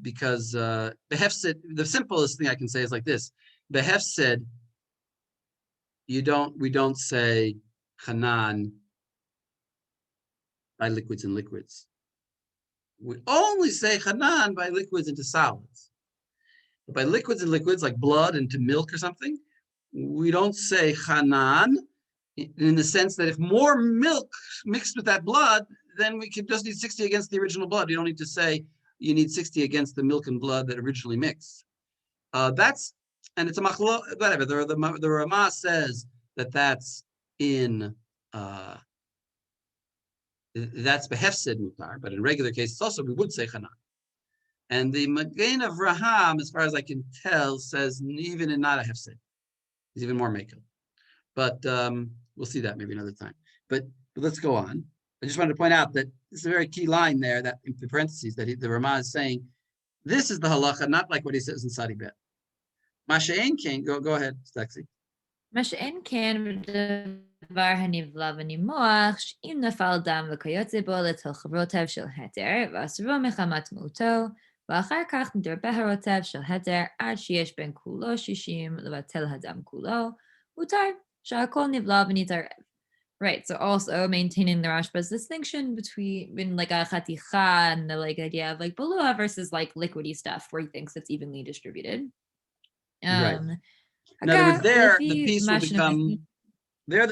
Because Behef the simplest thing I can say is like this. Behef said, we don't say Hanan by liquids and liquids. We only say Hanan by liquids into solids. But by liquids and liquids, like blood into milk or something, we don't say Hanan in the sense that if more milk mixed with that blood, then we could just need 60 against the original blood. You don't need to say you need 60 against the milk and blood that originally mixed. And it's a machlo, whatever. The Ramah says that's in that's behefsed mutar, but in regular cases also we would say Hanan. And the Magen of Raham, as far as I can tell, says even in not a hefsed, he's even more makel. But we'll see that maybe another time. But let's go on. I just wanted to point out that this is a very key line there, that in the parentheses, that the Ramah is saying, this is the halacha, not like what he says in Tzadi Bet. Masha'en Ken, go ahead, Stexi. Masha'en Ken דבר הנבלע ונימוח, שאם נפל דם וכיוצא בו לתל חברותיו של התר, ואסרו מחמת מותו, ואחר כך נדרבה הרותיו של התר, עד שיש בין כולו 60 לבטל הדם כולו, מותר שהכל נבלע ונתערב. Right, so also maintaining the Rashba's distinction between like a chaticha and the like idea of like balua versus like liquidy stuff where he thinks it's evenly distributed. Right. In other words, there the piece will become. They're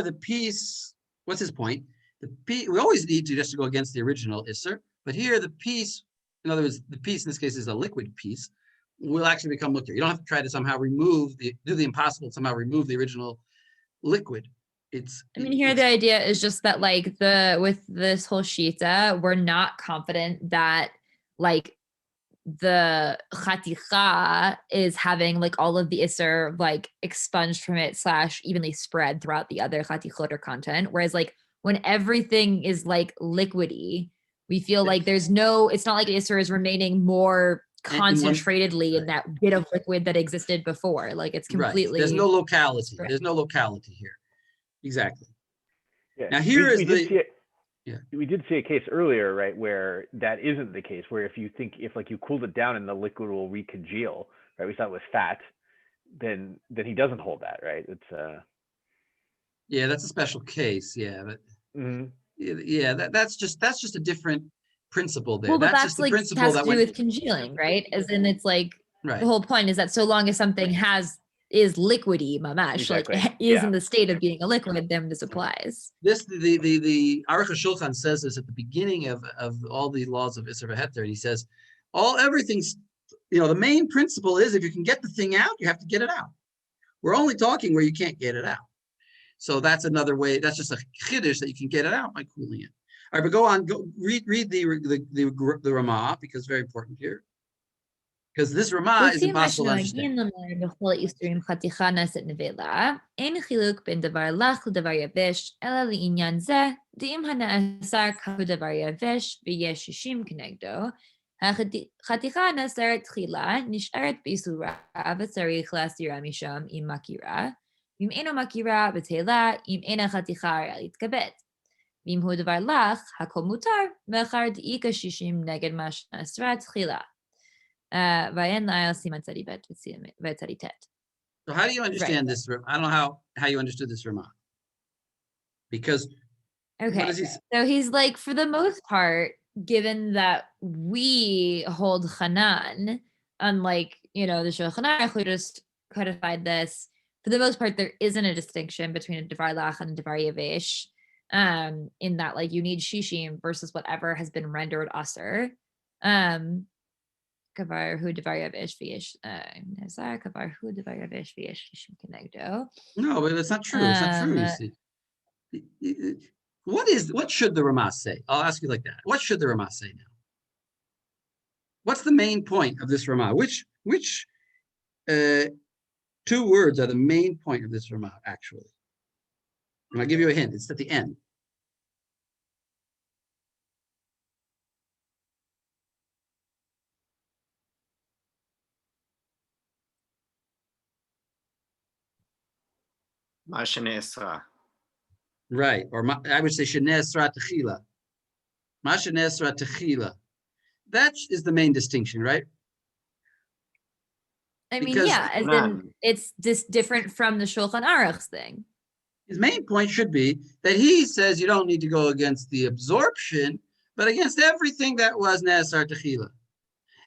the piece. What's his point? The piece we always need to just to go against the original isser, but here the piece, in other words, the piece in this case is a liquid piece, will actually become mutter. You don't have to try to somehow do the impossible, somehow remove the original liquid. Here the idea is just that like with this whole shita, we're not confident that like the chaticha is having like all of the isser like expunged from it / evenly spread throughout the other chatichot or content. Whereas like when everything is like liquidy, we feel like it's not like isser is remaining more concentratedly in that bit of liquid that existed before. Like it's completely right. There's no locality. Spread. There's no locality here. Exactly. Yeah. Now here we did see a case earlier, right, where that isn't the case. Where if like you cooled it down and the liquid will recongeal, right? We saw it was fat. Then he doesn't hold that, right? It's yeah, that's a special case. Yeah, but yeah, that's just a different principle there. Well, but that's just the like principle has that to do with congealing, right? As in, it's like right. The whole point is that so long as something is liquidy, mamash, exactly. like is in the state of being a liquid, then this applies. This the Aruch HaShulchan says this at the beginning of all the laws of Isser v'Heter, and he says everything's the main principle is if you can get the thing out, you have to get it out. We're only talking where you can't get it out. So that's another way. That's just a chiddush that you can get it out by cooling it. All right, but go on. Go read the Ramah because it's very important here. Because this Ramah is impossible to understand. אין חילוק בין דבר לח לדבר יבש, אלא לעניין זה, דאם הנאסר כדבר יבש ויש 60 כנגדו, החתיכה הנאסרת תחילה נשארת באיסורה וצריך להסירה משם עם מכירה, ואם אינו מכירה בטלה, אם אינה חתיכה ראיה להתכבד. ואם הוא דבר לח, הכל מותר, ואחר דאיקה 60 נגד מה שנאסרה תחילה. So how do you understand this? I don't know how you understood this Ramah. Because so he's like, for the most part, given that we hold Hanan, unlike, the Shulchan Aruch, who just codified this, for the most part, there isn't a distinction between a Devar Lach and a Devar Yavesh, in that, like, you need Shishim versus whatever has been rendered Aser. Kavar hu Devar Yavesh v'yesh Nazar, Kavar hu Devar Yavesh v'yesh Shishim Kenegdo. No, but it's not true. It's not true, you see. What should the Ramah say? I'll ask you like that. What should the Ramah say now? What's the main point of this Ramah? Which two words are the main point of this Ramah, actually? And I'll give you a hint. It's at the end. Ma shene'esra. Right. Or I would say Sheneh Esra Techila. Ma Sheneh Esra Techila. That is the main distinction, right? I mean, Because yeah, as in it's just different from the Shulchan Aruch thing. his main point should be that he says you don't need to go against the absorption, but against everything that was Nesar Techila.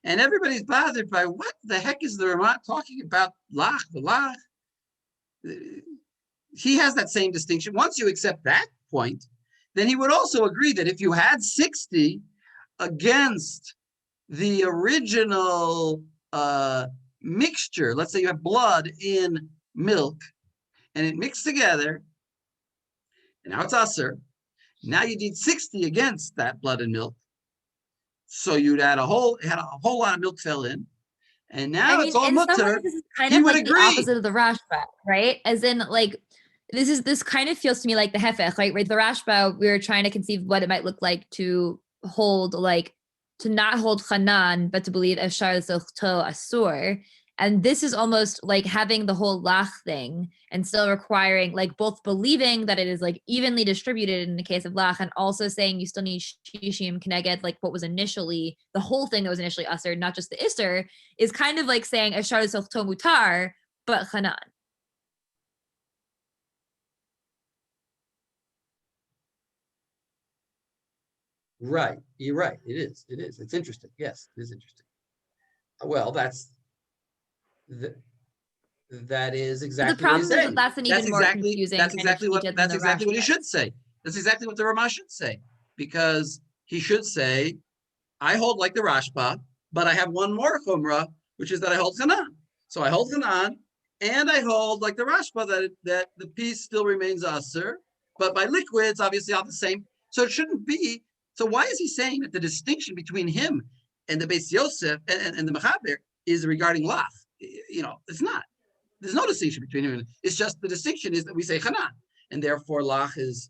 And everybody's bothered by what the heck is the Ramah talking about Lach, the Lach? He has that same distinction. Once you accept that point, then he would also agree that if you had 60 against the original mixture, let's say you have blood in milk, and it mixed together, and now it's Aser. Now you need 60 against that blood and milk. So you'd add a whole lot of milk fell in, and now it's all in some mutter. ways, this is kind He of would like the agree. opposite of the Rashba, right? As in, like, this kind of feels to me like the Hefech, right? Right, the Rashba, we were trying to conceive what it might look like to hold, like, to not hold Hanan, but to believe Eshar Zochto Asur. And this is almost like having the whole Lach thing and still requiring, like, both believing that it is, like, evenly distributed in the case of Lach, and also saying you still need Shishim Keneged, like what was initially, the whole thing that was initially Asur, not just the Isser, is kind of like saying Eshar Zochto Mutar, but Hanan. Right. You're right. It is. It's interesting. Yes, it is interesting. Well, that is exactly the problem what he's saying. is that's an even more confusing. That's exactly what he should say. That's exactly what the Ramah should say, because he should say, I hold like the Rashba, but I have one more chumrah, which is that I hold Hanan. So I hold Hanan, and I hold like the Rashba that the piece still remains Aser, but by liquids, obviously all the same. So it shouldn't be. So why is he saying that the distinction between him and the Beis Yosef and the Mechaber is regarding Lach? It's not. There's no distinction between him. It's just the distinction is that we say Hanan, and therefore Lach is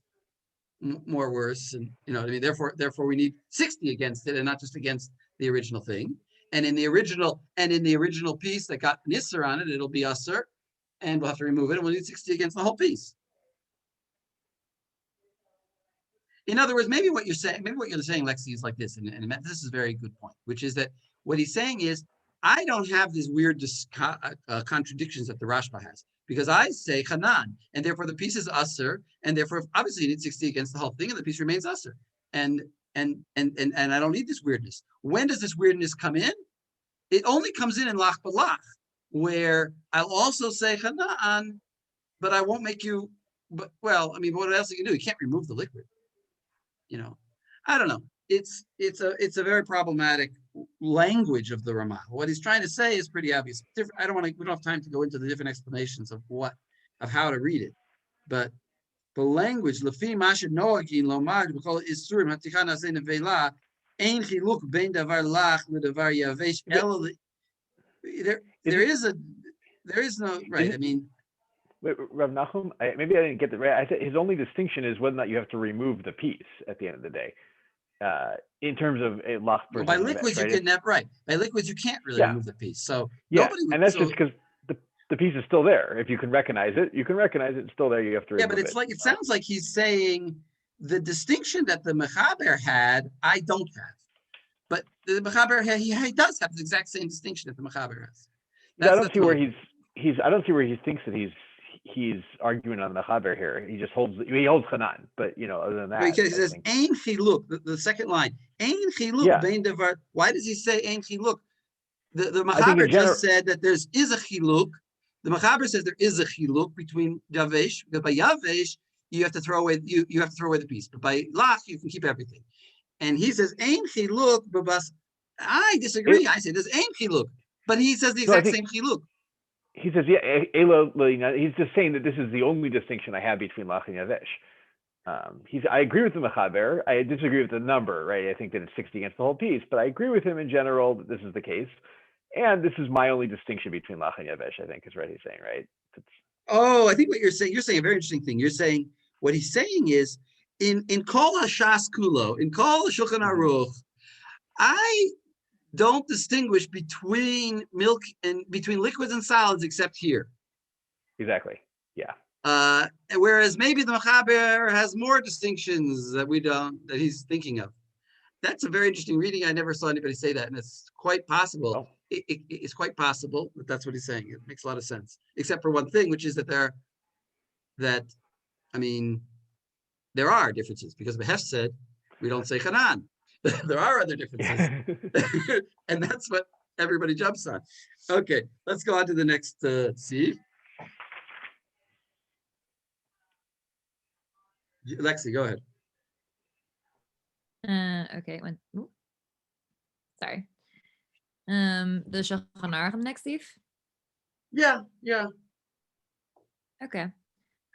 more worse, and you know what I mean. Therefore, we need 60 against it, and not just against the original thing. And in the original piece that got Nisser on it, it'll be Aser, and we'll have to remove it, and we'll need 60 against the whole piece. In other words, maybe what you're saying, Lexi, is like this, and this is a very good point, which is that what he's saying is, I don't have these weird contradictions that the Rashba has, because I say Hanan, and therefore the piece is Aser, and therefore obviously you need 60 against the whole thing, and the piece remains Aser, and I don't need this weirdness. When does this weirdness come in? It only comes in Lach B'Lach, where I'll also say Hanan, but I won't make you. But well, I mean, what else you can do? You can't remove the liquid. I don't know. It's a very problematic language of the Ramah. What he's trying to say is pretty obvious. We don't have time to go into the different explanations of how to read it, but the language, Lefi Mashad Noagin Lomad, we call it Isurim Hatichan Azen Vela, Ein Chiluk Ben Davar Lach Davar Yavesh. There is no right. I mean, Rav Nachum, maybe I didn't get that right. I said his only distinction is whether or not you have to remove the piece at the end of the day. In terms of a Lach versus by liquids, right? you can right. By liquids, you can't really remove the piece. So and that's just because the piece is still there. If you can recognize it, it's still there. You have to remove it. Yeah, but it's like it sounds like he's saying the distinction that the Mechaber had, I don't have. But the Mechaber he does have the exact same distinction that the Mechaber has. I don't see where he thinks that he's arguing on the Mechaber here. He holds Chanan, but other than that, Because he says Ein Chiluk, the second line. Ein Chiluk Yeah. bein devar. Why does he say Ein Chiluk? The I think in Mechaber general- just said that is a Chiluk. The Mechaber says there is a Chiluk between Yavesh, because by Yavesh you have to throw away the piece, but by Lach you can keep everything. And he says Ein Chiluk, babas. I disagree. I say there's Ein Chiluk, but he says the exact same Chiluk. He says, yeah, Elo, he's just saying that this is the only distinction I have between Lach and Yavesh. I agree with the Mechaber. I disagree with the number, right? I think that it's 60 against the whole piece, but I agree with him in general that this is the case. And this is my only distinction between Lach and Yavesh, I think, is what he's saying, right? I think what you're saying a very interesting thing. You're saying, what he's saying is, in Kol HaShas Kulo, in Kol HaShulchan Aruch, I don't distinguish between milk and between liquids and solids except here. Exactly. Yeah. Whereas maybe the Mechaber has more distinctions that he's thinking of. That's a very interesting reading. I never saw anybody say that, and it's quite possible. Oh. It's quite possible that that's what he's saying. It makes a lot of sense, except for one thing, which is that there are differences, because Behef said we don't say Hanan. There are other differences. And that's what everybody jumps on. Okay, let's go on to the next Steve. Lexi, go ahead. Okay, sorry. The Shulchan Aruch next, Steve? Yeah. Okay.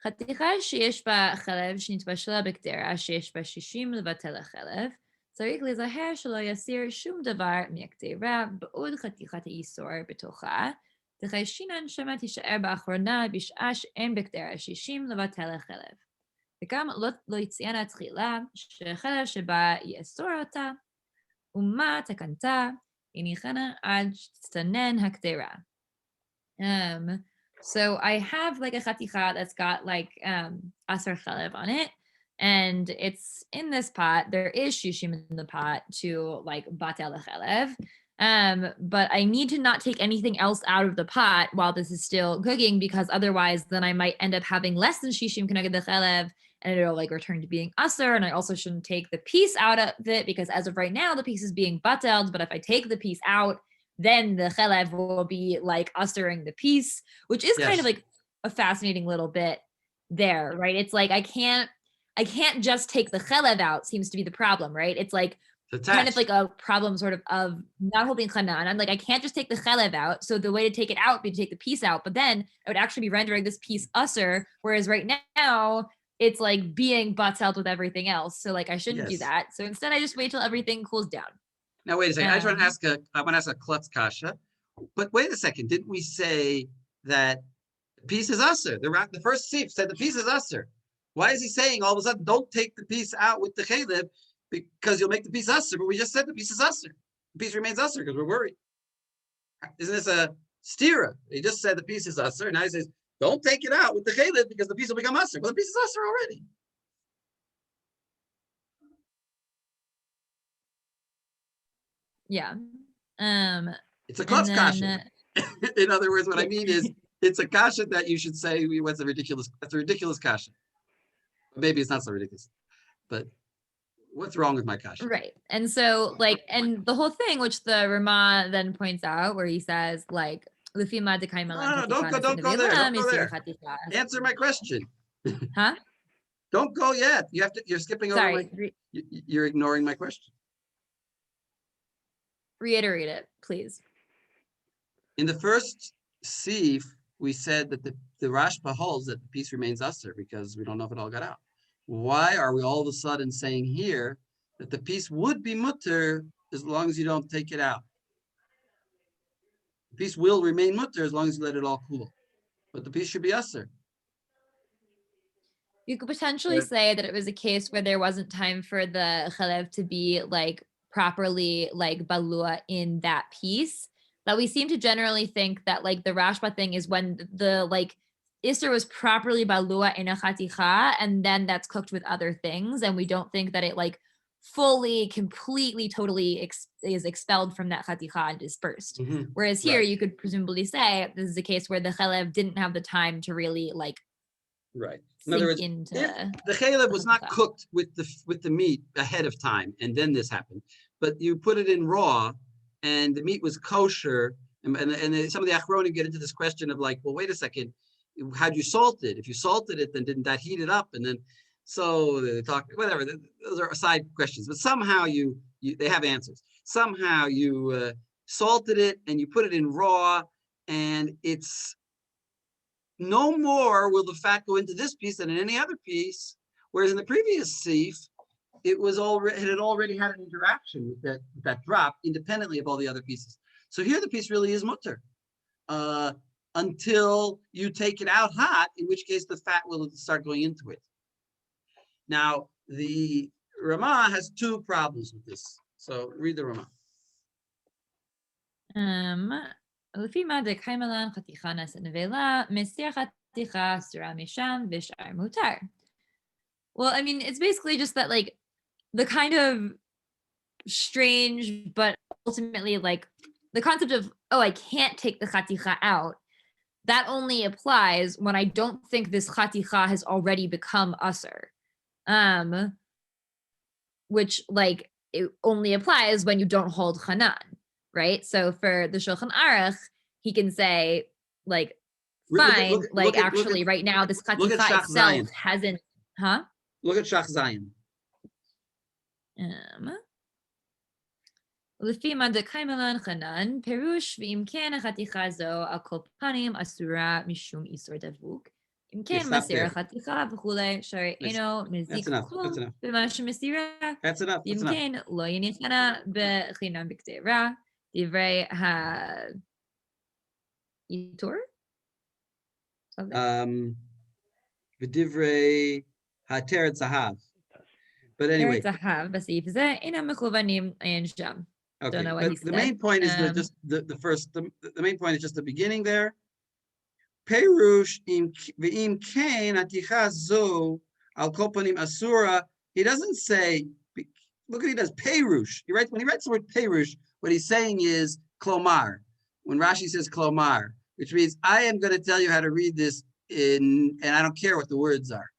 חתיכה שיש בה חלב שנתבשלה בקדרה שיש בה 60 לבטל החלב, צריך להיזהר שלא יסיר שום דבר מהקדרה בעוד חתיכת האיסור בתוכה, תחי שינן שמא תישאר באחרונה בשעה שאין בקדרה 60 לבטל החלב. וגם לא יציינה תחילה שהחלב שבה יאסור אותה, ומה תקנתה, הניחנה עד שתסתנן הקדרה. So I have like a chaticha that's got like asar chalev on it, and it's in this pot. There is shishim in the pot to like batel chalev, but I need to not take anything else out of the pot while this is still cooking, because otherwise then I might end up having less than shishim connected the chalev, and it'll like return to being asar. And I also shouldn't take the piece out of it, because as of right now the piece is being batelled, but if I take the piece out, then the chalev will be like ustering the piece, which is kind of like a fascinating little bit there, right? It's like I can't just take the chalev out, seems to be the problem, right? It's like kind of like a problem sort of not holding chanan. I'm like, I can't just take the chalev out. So the way to take it out would be to take the piece out, but then I would actually be rendering this piece usser, whereas right now it's like being buttzelt with everything else. So like I shouldn't do that. So instead I just wait till everything cools down. Now wait a second. I want to ask a klutz kasha, but wait a second. Didn't we say that the piece is usher? The first sif said the piece is usher. Why is he saying all of a sudden don't take the piece out with the chalev because you'll make the piece usher? But we just said the piece is usher. The piece remains usher because we're worried. Isn't this a stira? He just said the piece is usher. Now he says don't take it out with the chalev because the piece will become usher. Well, the piece is usher already. Yeah. It's a klutz kasha. In other words, what I mean is it's a kasha that you should say that's a ridiculous kasha. Maybe it's not so ridiculous, but what's wrong with my kasha? Right. And so like, and the whole thing, which the Rama then points out, where he says like, don't go there. Don't go there. Answer my question. Huh? Don't go yet. You're skipping over you're ignoring my question. Reiterate it, please. In the first sieve, we said that the Rashba holds that the piece remains usher because we don't know if it all got out. Why are we all of a sudden saying here that the piece would be mutter as long as you don't take it out? The piece will remain mutter as long as you let it all cool, but the piece should be usher. You could potentially say that it was a case where there wasn't time for the chalev to be like properly like balua in that piece. But we seem to generally think that like the Rashba thing is when the like Isser was properly balua in a chaticha, and then that's cooked with other things, and we don't think that it like fully, completely, totally is expelled from that chaticha and dispersed. Mhm. Whereas here, Right. you could presumably say this is a case where the chalev didn't have the time to really like Right. In other sink words, into if the chalev was not chaticha. cooked with the meat ahead of time, and then this happened, but you put it in raw, and the meat was kosher, and some of the achronim get into this question of like, well, wait a second, how'd you salt it? If you salted it, then didn't that heat it up? And then so they talk whatever. Those are side questions, but somehow they have answers. Somehow you salted it and you put it in raw, and it's no more will the fat go into this piece than in any other piece. Whereas in the previous sieve, it had already had an interaction with that drop independently of all the other pieces. So here the piece really is mutter until you take it out hot, in which case the fat will start going into it. Now the Ramah has two problems with this. So read the Ramah. לפי מה דקיימלן חתיכה נעשית נבלה, מסיר חתיכה אסורה משם ושאר מותר. Well, I mean, it's basically just that like the kind of strange, but ultimately like the concept of, oh, I can't take the chaticha out, that only applies when I don't think this chaticha has already become usher. Which like it only applies when you don't hold chanan, right? So for the Shulchan Aruch, he can say like, fine, right now this chaticha itself hasn't, huh? Look at Shach Zion. לפי מה דקיימלן חנן, פירוש ואם כן החתיכה זו על כל פנים אסורה משום איסור דבוק. אם כן מסיר החתיכה וכולי, שהרי אינו מזיק כלום במה שמסירה. אם כן לא יניחנה בחינם בקטרה, דברי האיתור? ודברי התרת זהב. But anyway. תרת זהב בסעיף זה אינם מכוונים עין שם. Okay, but the main point is just the main point is just the beginning there. Perush v'im kain aticha zo al kol panim asura. He doesn't say. Look what he does. Perush. When he writes the word perush, what he's saying is klomar. When Rashi says klomar, which means I am going to tell you how to read this and I don't care what the words are.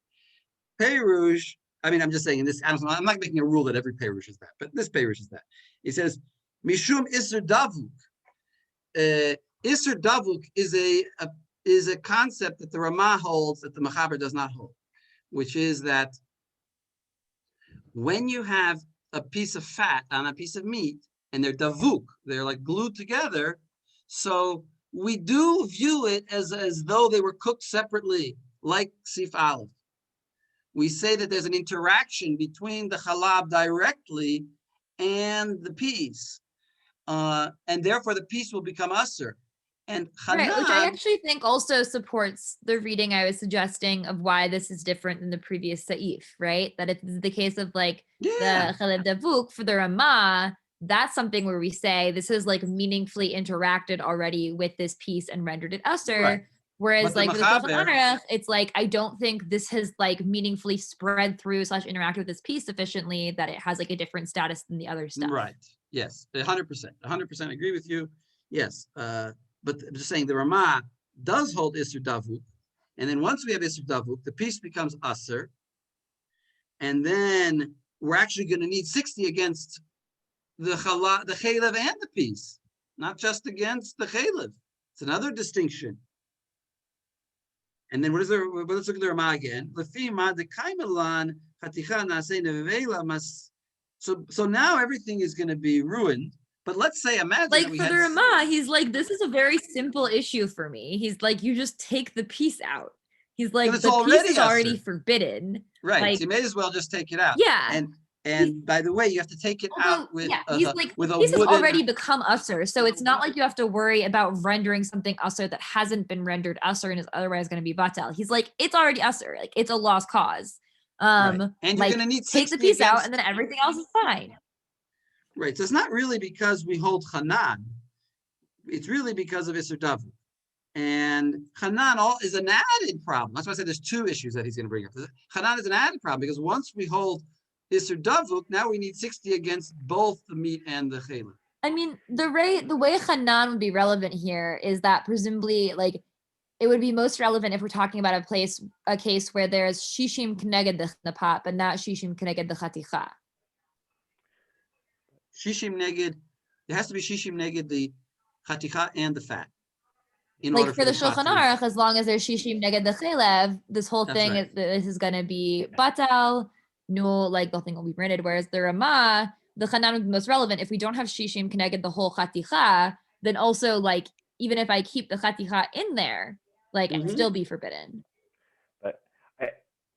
Perush. I mean, I'm just saying in this. I'm not making a rule that every perush is that, but this perush is that. He says, Mishum Isser Davuk. Isser Davuk is a concept that the Ramah holds that the Mechaber does not hold, which is that when you have a piece of fat on a piece of meat and they're davuk, they're like glued together, so we do view it as though they were cooked separately, like Sif Aleph. We say that there's an interaction between the chalab directly and the piece, and therefore the piece will become usher. And chanan, right, which I actually think also supports the reading I was suggesting of why this is different than the previous Saif, right? That it's the case of like the chalev davuk for the Ramah, that's something where we say this is like meaningfully interacted already with this piece and rendered it usher. Right. Whereas like with the Shulchan Aruch, it's like, I don't think this has like meaningfully spread through / interacted with this piece sufficiently that it has like a different status than the other stuff. Right. Yes. 100% agree with you. Yes. But I'm just saying the Ramah does hold Isser Davuk. And then once we have Isser Davuk, the piece becomes Asr. And then we're actually going to need 60 against the Chalev and the piece, not just against the Chalev. It's another distinction. And then let's look at the Ramah again. So now everything is going to be ruined. But let's say, imagine like for the Ramah, he's like, this is a very simple issue for me. He's like, you just take the piece out. He's like, the piece is already forbidden. Right. Like, so you may as well just take it out. Yeah. And by the way, you have to take it out with he's like, with a piece has wooden... already become usher. So it's not like you have to worry about rendering something usher that hasn't been rendered usher and is otherwise going to be batel. He's like, it's already usher. Like it's a lost cause. Right. And you're going to need take the piece out and then everything else is fine. Right. So it's not really because we hold Chanan. It's really because of Isser Davuk. And Chanan is an added problem. That's why I said there's two issues that he's going to bring up. Chanan is an added problem because once we hold Isser Davuk, now we need 60 against both the meat and the chaylev. I mean, the way Hanan would be relevant here is that presumably, like, it would be most relevant if we're talking about a case where there's shishim keneged the pot, but not shishim keneged the chaticha. Shishim neged, there has to be shishim neged the chaticha and the fat. In Like order for the pot Shulchan to- Aruch, as long as there's shishim neged the chaylev, this whole That's thing right. this is going to be batal. No, like the whole thing will be printed. Whereas the Ramah, the Hanan would be most relevant if we don't have shishim keneged the whole chaticha. Then also, like, even if I keep the chaticha in there, like, it'd Mhm. still be forbidden. But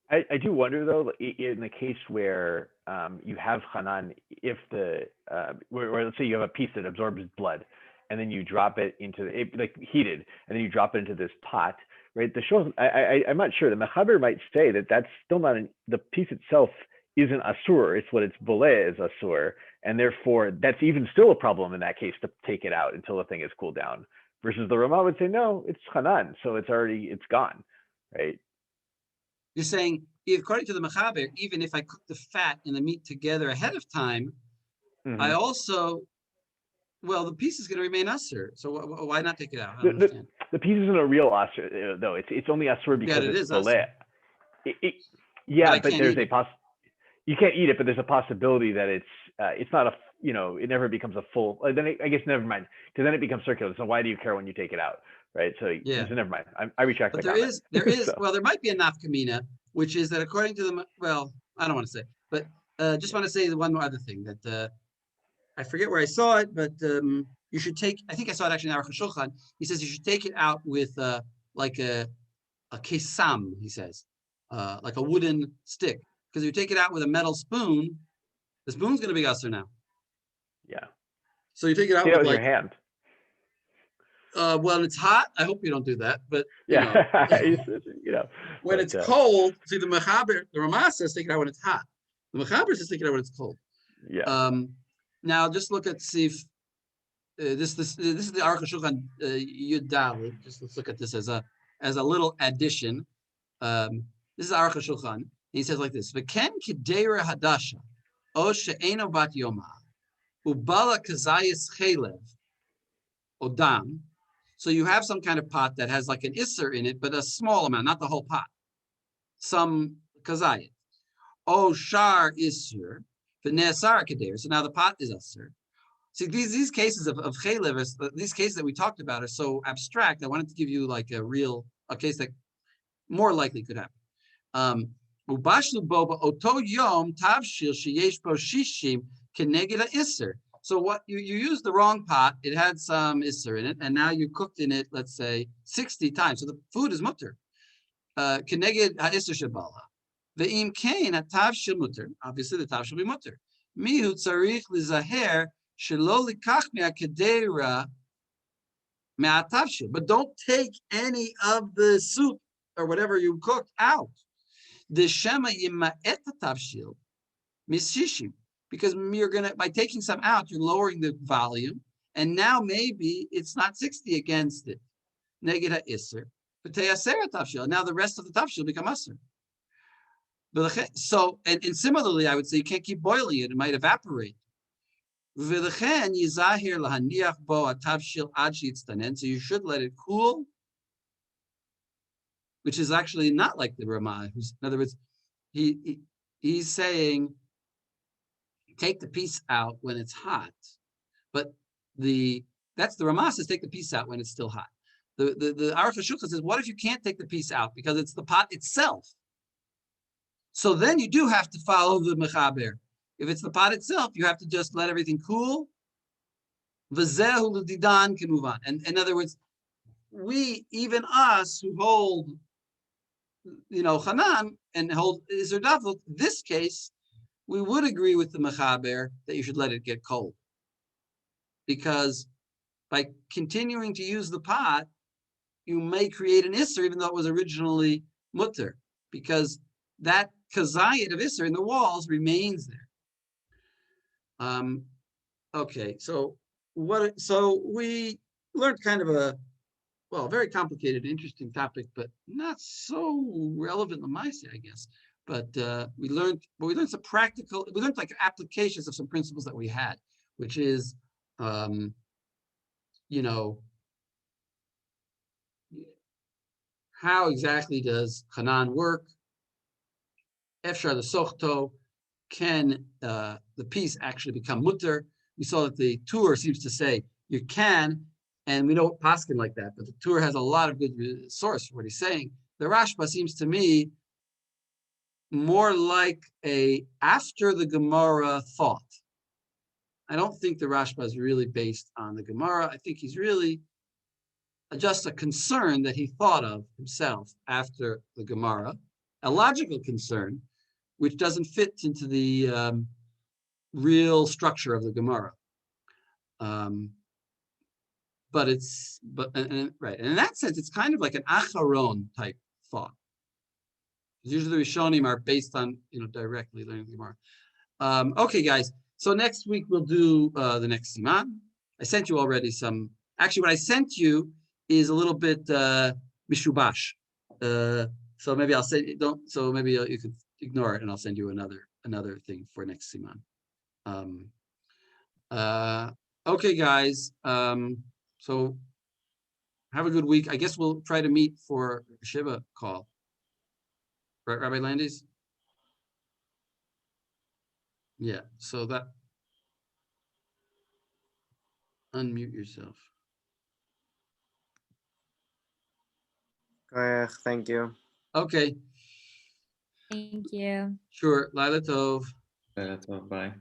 I do wonder though, in the case where you have Hanan, if where let's say you have a piece that absorbs blood, and then you drop it into it, like heated, and then you drop it into this pot, right? The show, I'm not sure. The Mechaber might say that that's still not the piece itself isn't asur. It's what its boleh is asur, and therefore that's even still a problem in that case to take it out until the thing is cooled down. Versus the Ramah would say no, it's Hanan, so it's gone, right? You're saying, according to the Mechaber, even if I cook the fat and the meat together ahead of time, I also, well, the piece is going to remain usher. So why not take it out? I don't understand. The piece isn't a real asur though. It's only asur because it it's is boleh. But I but can't there's eat it. you can't eat it, but there's a possibility that it's not it never becomes a full. Then I guess never mind, because then it becomes circular. So why do you care when you take it out, right? So Yeah. so never mind. I retract But the comment. there is, So. well, there might be a nafkamina, which is that according to the, well, I don't want to say, but just want to say the one other thing that I forget where I saw it, but you should take, I think I saw it actually in Aruch HaShulchan. He says you should take it out with like a kesam, he says, like a wooden stick. Because if you take it out with a metal spoon, the spoon's going to be usher now. Yeah. So you take it out Take it with with like, your hand. well, it's hot. I hope you don't do that, but Yeah. when it's cold, see the Mechaber, the Ramah says take it out when it's hot. The Mechaber says take it out when it's cold. Yeah. Now just look at see if this is the Aruch HaShulchan Yud Daled. Just let's look at this as a little addition. This is Aruch HaShulchan. He says like this: V'ken kidera hadasha, o she'eno bat yoma, ubala kazayis chelev, odam. So you have some kind of pot that has like an isser in it, but a small amount, not the whole pot. Some kazayit. O shar isser, v'ne'asar kader. So now the pot is isser. See, these cases of chelev, these cases that we talked about are so abstract. I wanted to give you like a case that more likely could happen. Ubashlu boba oto yom tavshil sheyesh bo shishim keneged isser. So what you used the wrong pot, it had some isser in it, and now you cooked in it, let's say 60 times. So the food is mutter. Keneged ha'isser shabala. Ve'im kain ha'tavshil mutter. Obviously the tav shall be mutter. Mihu tzarich lizaher shelo likach me'akedera me'atavshil. But don't take any of the soup or whatever you cooked out. The shema yima etatavshil misishim, because you're gonna, by taking some out, you're lowering the volume, and now maybe it's not 60 against it. Neged ha'isser, but te'aser tavshil. Now the rest of the tavshil become aser. So, and similarly, I would say you can't keep boiling it; it might evaporate. V'lechen yizahir lahaniach bo atavshil ad sheyitztanen. So you should let it cool, which is actually not like the Ramah. In other words, he's saying take the piece out when it's hot, but that's the Ramah says take the piece out when it's still hot. The Aruch HaShulchan says, what if you can't take the piece out because it's the pot itself? So then you do have to follow the Mechaber. If it's the pot itself, you have to just let everything cool. V'zehu l'didan can move on. And in other words, even us who hold, Hanan and hold Isser Davuk, this case, we would agree with the Mechaber that you should let it get cold. Because by continuing to use the pot, you may create an Isser, even though it was originally mutter, because that kazayit of Isser in the walls remains there. Okay, so we learned kind of a very complicated, interesting topic, but not so relevant to Maaseh, I guess. but we learned some practical, we learned like applications of some principles that we had, which is, you know, how exactly does Hanan work? Efshar the Sochto, can the piece actually become mutter? We saw that the Tur seems to say you can, and we don't paskin like that, but the Tur has a lot of good source for what he's saying. The Rashba seems to me more like a after the Gemara thought. I don't think the Rashba is really based on the Gemara. I think he's really just a concern that he thought of himself after the Gemara, a logical concern, which doesn't fit into the real structure of the Gemara. But right, and in that sense, it's kind of like an acharon type thought. Usually the Rishonim are based on, directly learning the Gemara. Okay, guys. So next week we'll do the next Siman. I sent you already some. Actually, what I sent you is a little bit mishubash. So maybe I'll say don't. So maybe you could ignore it, and I'll send you another thing for next Siman. Okay, guys. So have a good week. I guess we'll try to meet for a Shiva call. Right, Rabbi Landis? Yeah, so that, unmute yourself. Thank you. Okay, Thank you. sure. Laila Tov. Bye.